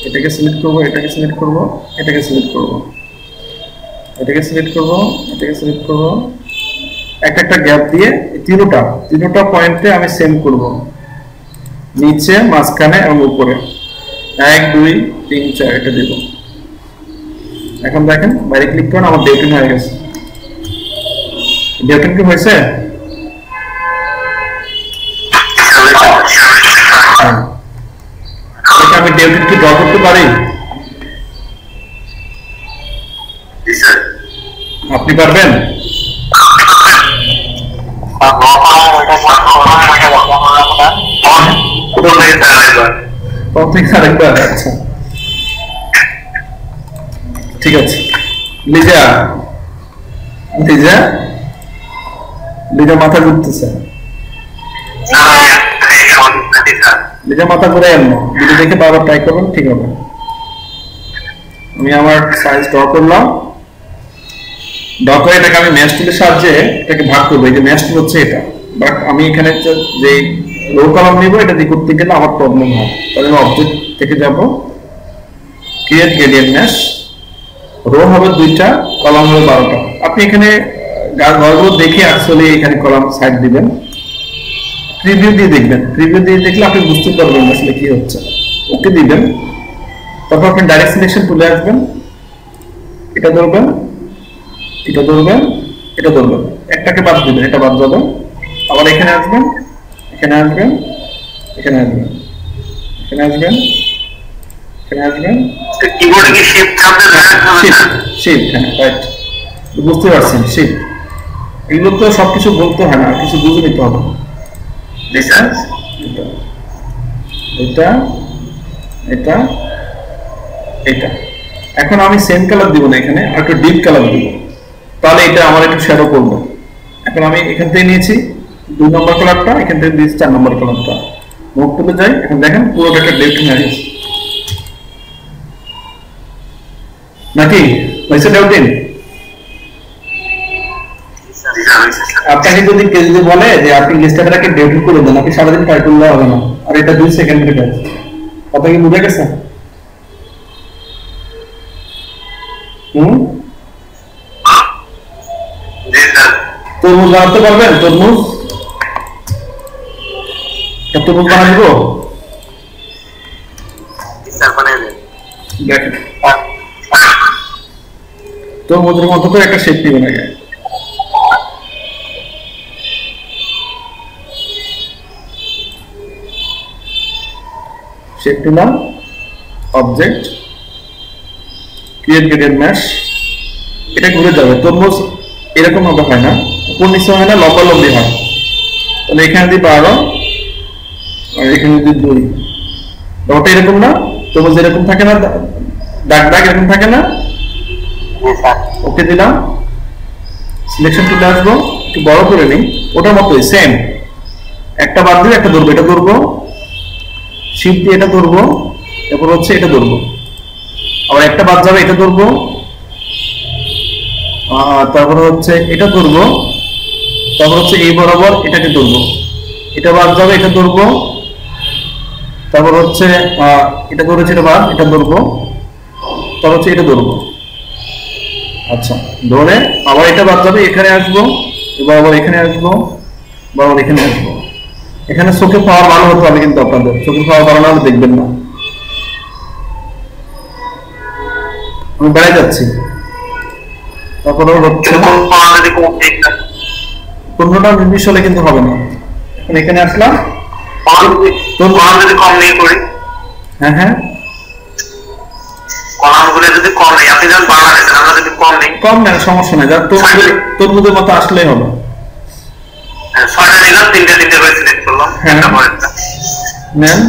এটাকে সিলেক্ট করব, এটাকে সিলেক্ট করব, এটাকে সিলেক্ট করব, এটাকে সিলেক্ট করব, এটাকে সিলেক্ট করব, একটা গ্যাপ দিয়ে তিনটা পয়েন্টে আমি সেম করব, নিচে, মাঝখানে এবং উপরে। 1 2 3 4 এটা দেব। এখন দেখেন বাইরে ক্লিক করুন, আমার ডেটিং হয়ে গেছে। ডেটিং কি হয়েছে? আমি ডেটিং কি ড্র করতে পারি? আপনি পারবেন? আচ্ছা ঠিক আছে। লিজা মাথা ঘুরতেছে। নিজের মাথা ঘুরে না, ভিডিও দেখে বারবার ট্রাই করবেন, ঠিক হবে। আমি আমার সাইজ ড্র করলাম, ড্র করে এটাকে আমি ম্যাশ টুলের সাহায্যে এটাকে ভাগ করবো। এই যে ম্যাশ টুল হচ্ছে এটা, বাট আমি এখানে যে রো কলাম নিব এটা দিয়ে করতে গেলে আমার প্রবলেম হয়। তাহলে আমি অবজেক্ট থেকে যাব, ক্রিয়েট গ্রেডিয়েন্ট ম্যাশ, রো হবে 2টা, কলাম হবে 12টা। আপনি এখানে ঘরগুলো দেখে আসলে এখানে কলাম সাইড দিবেন, প্রিভিউ দিয়ে দেখবেন। প্রিভিউ দিয়ে দেখলে আপনি বুঝতে পারবেন আসলে কি হচ্ছে। ওকে দিবেন, তারপর আপনি ডাইরেক্ট সিলেকশন তুলে আসবেন, এটা ধরবেন, এটা ধরবেন, এটা ধরবেন, একটাকে বাদ দিবেন, এটা বাদ যাবে। আবার এখানে আসবেন, এখানে আসবেন, এখানে আসবেন, এখানে আসবেন, এখানে আসবেন, কিবোর্ডে কি শিফট চাপতে শিফট, হ্যাঁ রাইট, বুঝতে পারছেন শিফট। এগুলো তো সবকিছু বলতে হয় না, কিছু বুঝে নিতে হবে। এটা এটা এটা এটা এখন আমি সেম কালার দিব না, এখানে আর একটু ডিপ কালার দিব, তাহলে এটা আমার একটু শ্যাডো করব। এখন আমি এখান থেকে নিয়েছি 2 নম্বর কালারটা, এখান থেকে দিয়েছি 4 নম্বর কালারটা, মুভ টুলে যাই। এখন দেখেন পুরোটা একটা ডেপ্থ হয়ে গেছে নাকি হয়েছে ডাউটিং? আপনাকে যদি কেউ যদি বলে যে আপনি লিস্টটাকে ডেপ্থ করে দেন, আপনি সারাদিন ট্রাই করলে হবে না, আর এটা 2 সেকেন্ডের কাজ। কথা কি বুঝে গেছে? তরমুজ বানাতে পারবেন? তরমুজ তরমুজ বানা দিব, দেখেন তরমুজের মতো করে একটা শেপ দিবেন আগে। শেপ দিলাম, অবজেক্ট, ক্রিয়েট গ্রেডিয়েন্ট ম্যাশ, এটা ঘুরে যাবে। তরমুজ এরকম ভাবে হয় না, উপর নিচে হয় না, লম্বা লম্বি হয়। তাহলে এখানে দিয়ে 12 আর এখানে দিয়ে 2, ব্যাপারটা এরকম না? তরমুজ এরকম থাকে না, দাগ দাগ এরকম থাকে না? ওকে দিলাম, সিলেকশন টুলে আসবো, একটু বড় করে নিই, ওটার মতোই সেম। একটা বাদ দিয়ে একটা ধরবো, এটা ধরবো, শিফট দিয়ে এটা ধরবো, এরপর হচ্ছে এটা ধরবো, আবার একটা বাদ যাবে, এটা ধরবো, তারপর হচ্ছে এটা ধরবো, তারপর হচ্ছে এই বরাবর এটাকে ধরবো, এটা বাদ যাবে, এটা ধরবো, তারপর হচ্ছে এটা ধরেছে, এটা বাদ, এটা ধরবো, তারপর হচ্ছে এটা ধরবো। আচ্ছা, ধরে আবার এটা বাদ যাবে, এখানে আসবো, এবার আবার এখানে আসবো, আবার এখানে আসবো। এখানে চোখে পাওয়ার ভালো হতে হবে, কিন্তু আপনাদের চোখে পাওয়ার ভালো না হলে দেখবেন না। আমি বেড়ে যাচ্ছি, তারপরে হচ্ছে 15টা নির্দিষ্ট হলে কিন্তু হবে না। এখন এখানে আসলাম, হ্যাঁ হ্যাঁ কম নেন, সমস্যা নাই, যার তরমুজের মতো আসলেই হবে। নেন,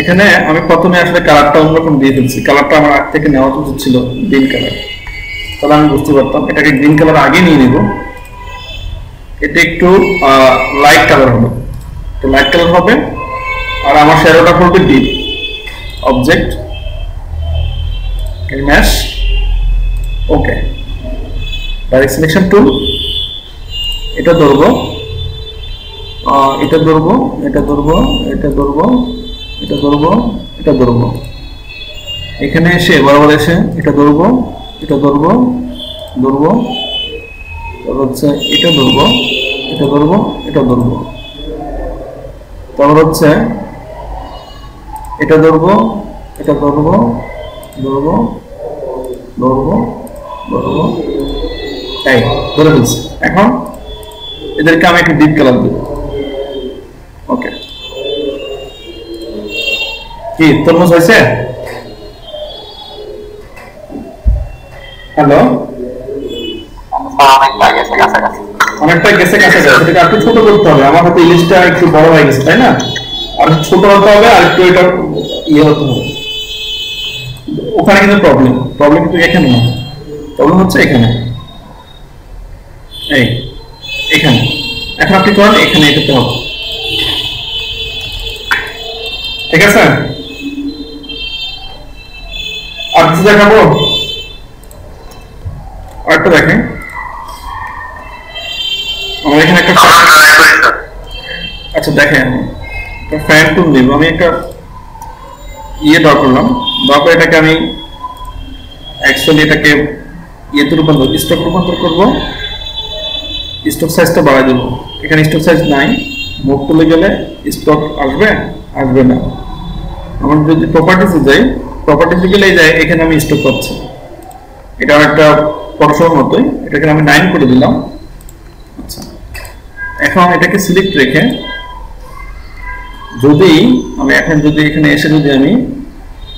এখানে আমি প্রথমে আসলে কালারটা অন্যরকম দিয়ে ফেলছি, কালারটা আমার আগ থেকে নেওয়া উচিত ছিল গ্রিন কালার, তাহলে আমি বুঝতে পারতাম। এটাকে গ্রিন কালার আগে নিয়ে নিব, এটা একটু লাইট কালার হবে, তো লাইট কালার হবে। আর আমার শ্যাডোটা করবে ডিপ, অবজেক্ট, ম্যাশ, ওকে, ডাইরেক্ট সিলেকশন টুল, এটা ধরবো, এটা ধরবো, এটা ধরবো, এটা ধরবো, এটা ধরবো, এটা ধরবো, এখানে এসে বরাবর এসে এটা ধরবো, এটা ধরবো, ধরবো, তারপর হচ্ছে এটা ধরবো, এটা ধরবো, এটা ধরবো, তারপর হচ্ছে এটা ধরবো, এটা ধরবো, ধরবো, ধরবো, ধরবো, এই ধরে ফেলছি। এখন এদেরকে আমি একটু ডিপ কালার দেব, ওকে। কি তরমুজ হয়েছে? হ্যালো, অনেকটা গেছে কাছাকাছি, সেটাকে একটু ছোট করতে হবে। আমার হয়তো ইলিশটা একটু বড় হয়ে গেছে, তাই না? আর ছোট হতে হবে, আর একটু এটা ইয়ে হতে হবে। ওখানে কিন্তু প্রবলেম কিন্তু এখানে না, প্রবলেম হচ্ছে এখানে, এই এখানে এখন আপনি করেন এখানে এটাতে হবে, ঠিক আছে? আর কিছু দেখাবো? আরেকটা দেখেন, আমার এখানে একটা আচ্ছা দেখেন একটা ফ্যান টুল দিব, আমি একটা ড্র করলাম, তারপর এটাকে আমি অ্যাকচুয়ালি এটাকে স্টক রূপান্তর করব, স্টক সাইজটা বাড়াই দেবো। এখানে স্টক সাইজ নাই, মুভ তুলে গেলে স্টক আসবে না। আমার যদি প্রপার্টিসে যাই, প্রপার্টিসে গেলে এই যায় এখানে আমি স্টক পাচ্ছি, এটা একটা পড়াশোনার মতোই, এটাকে আমি 9 করে দিলাম। আচ্ছা, এখন এটাকে সিলেক্ট রেখে যদি আমি এখানে এসে যদি আমি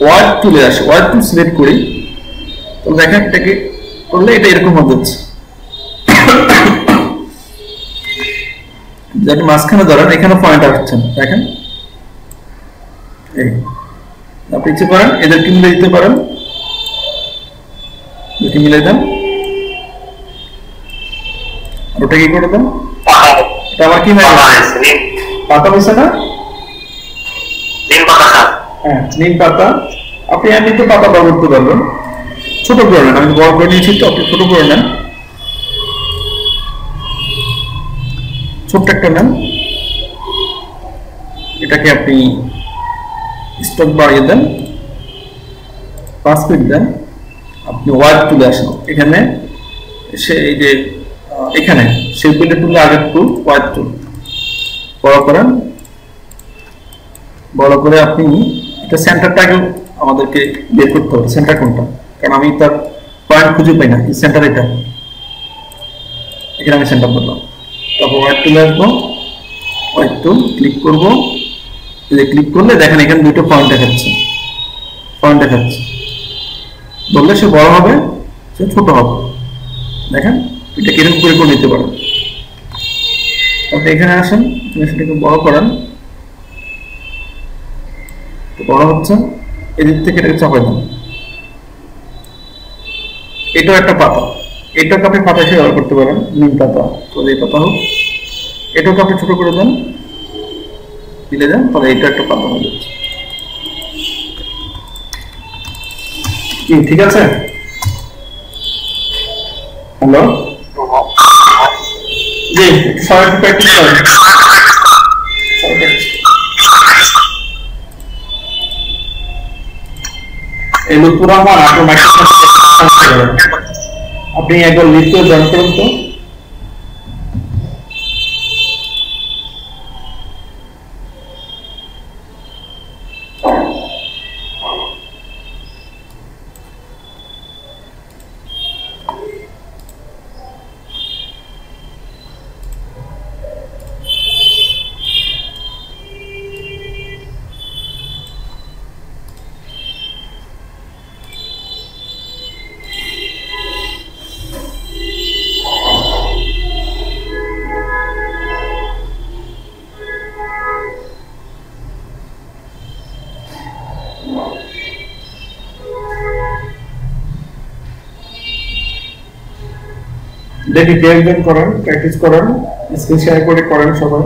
ওয়ার্ড টুলে আসি, ওয়ার্ড টুল সিলেক্ট করি, তাহলে দেখেন এটাকে করলে এটা এরকম হয়ে যাচ্ছে। যেটা মাঝখানে ধরেন এখানে পয়েন্ট আসছেন, দেখেন এই আপনি ইচ্ছে করেন এদেরকে মিলে দিতে পারেন, মিলে দেন, ওটা কি করে দেন, এটা আবার কি হয়ে গেছে, পাতা হয়েছে না? হ্যাঁ, নিম পাতা। আপনি এমনিতে পাতা ব্যবহার করতে পারবেন, ছোট করে নেন, আমি বড় করে নিয়েছি তো, আপনি ছোট করে নেন, ছোট্ট একটা নেন, এটাকে আপনি স্টক বাড়িয়ে দেন, 5 ফিট দেন, আপনি ওয়ার্ড তুলে আসেন, এখানে এই যে এখানে সেই বিল্ডে তুলে আগের টুল ওয়ার্ড টুল বড় করেন, বড় করে আপনি এটা সেন্টারটাকে আমাদেরকে বের করতে হবে, সেন্টার কোনটা, কারণ আমি তার পয়েন্ট খুঁজে পাই না, সেন্টার এটা, এখানে আমি সেন্টার বললাম। তারপর ওয়ার্ড টুলে আসবো, ওয়ার্ড টুল ক্লিক করবো, ক্লিক করলে দেখেন এখানে দুটো পয়েন্ট দেখাচ্ছে, বললে সে বড় হবে, সে ছোট হবে, দেখেন এটা কিরকম করে নিতে পারেন। আপনি এখানে আসেন, সেটাকে বড় করেন, বড় হচ্ছে, এদিক থেকে এটাকে চাপাই দেন, এটাও একটা পাতা, এটাকে আপনি পাতা হিসেবে ব্যবহার করতে পারেন, নিম পাতা, তো এই পাতা হোক, এটাকে আপনি ছোট করে দেন, দিলে দেন, তাহলে এটা একটা পাতা হয়ে যাচ্ছে। কি ঠিক আছে? হ্যালো, জি সবাই প্র্যাকটিস করেন, এই লুৎফুর রহমান আপনার মাইক্রোফোন আপনি একবার লিখতে জয়েন করুন তো। দেখি কে একজন করেন, প্র্যাকটিস করেন, স্ক্রিন শেয়ার করে করেন সবাই।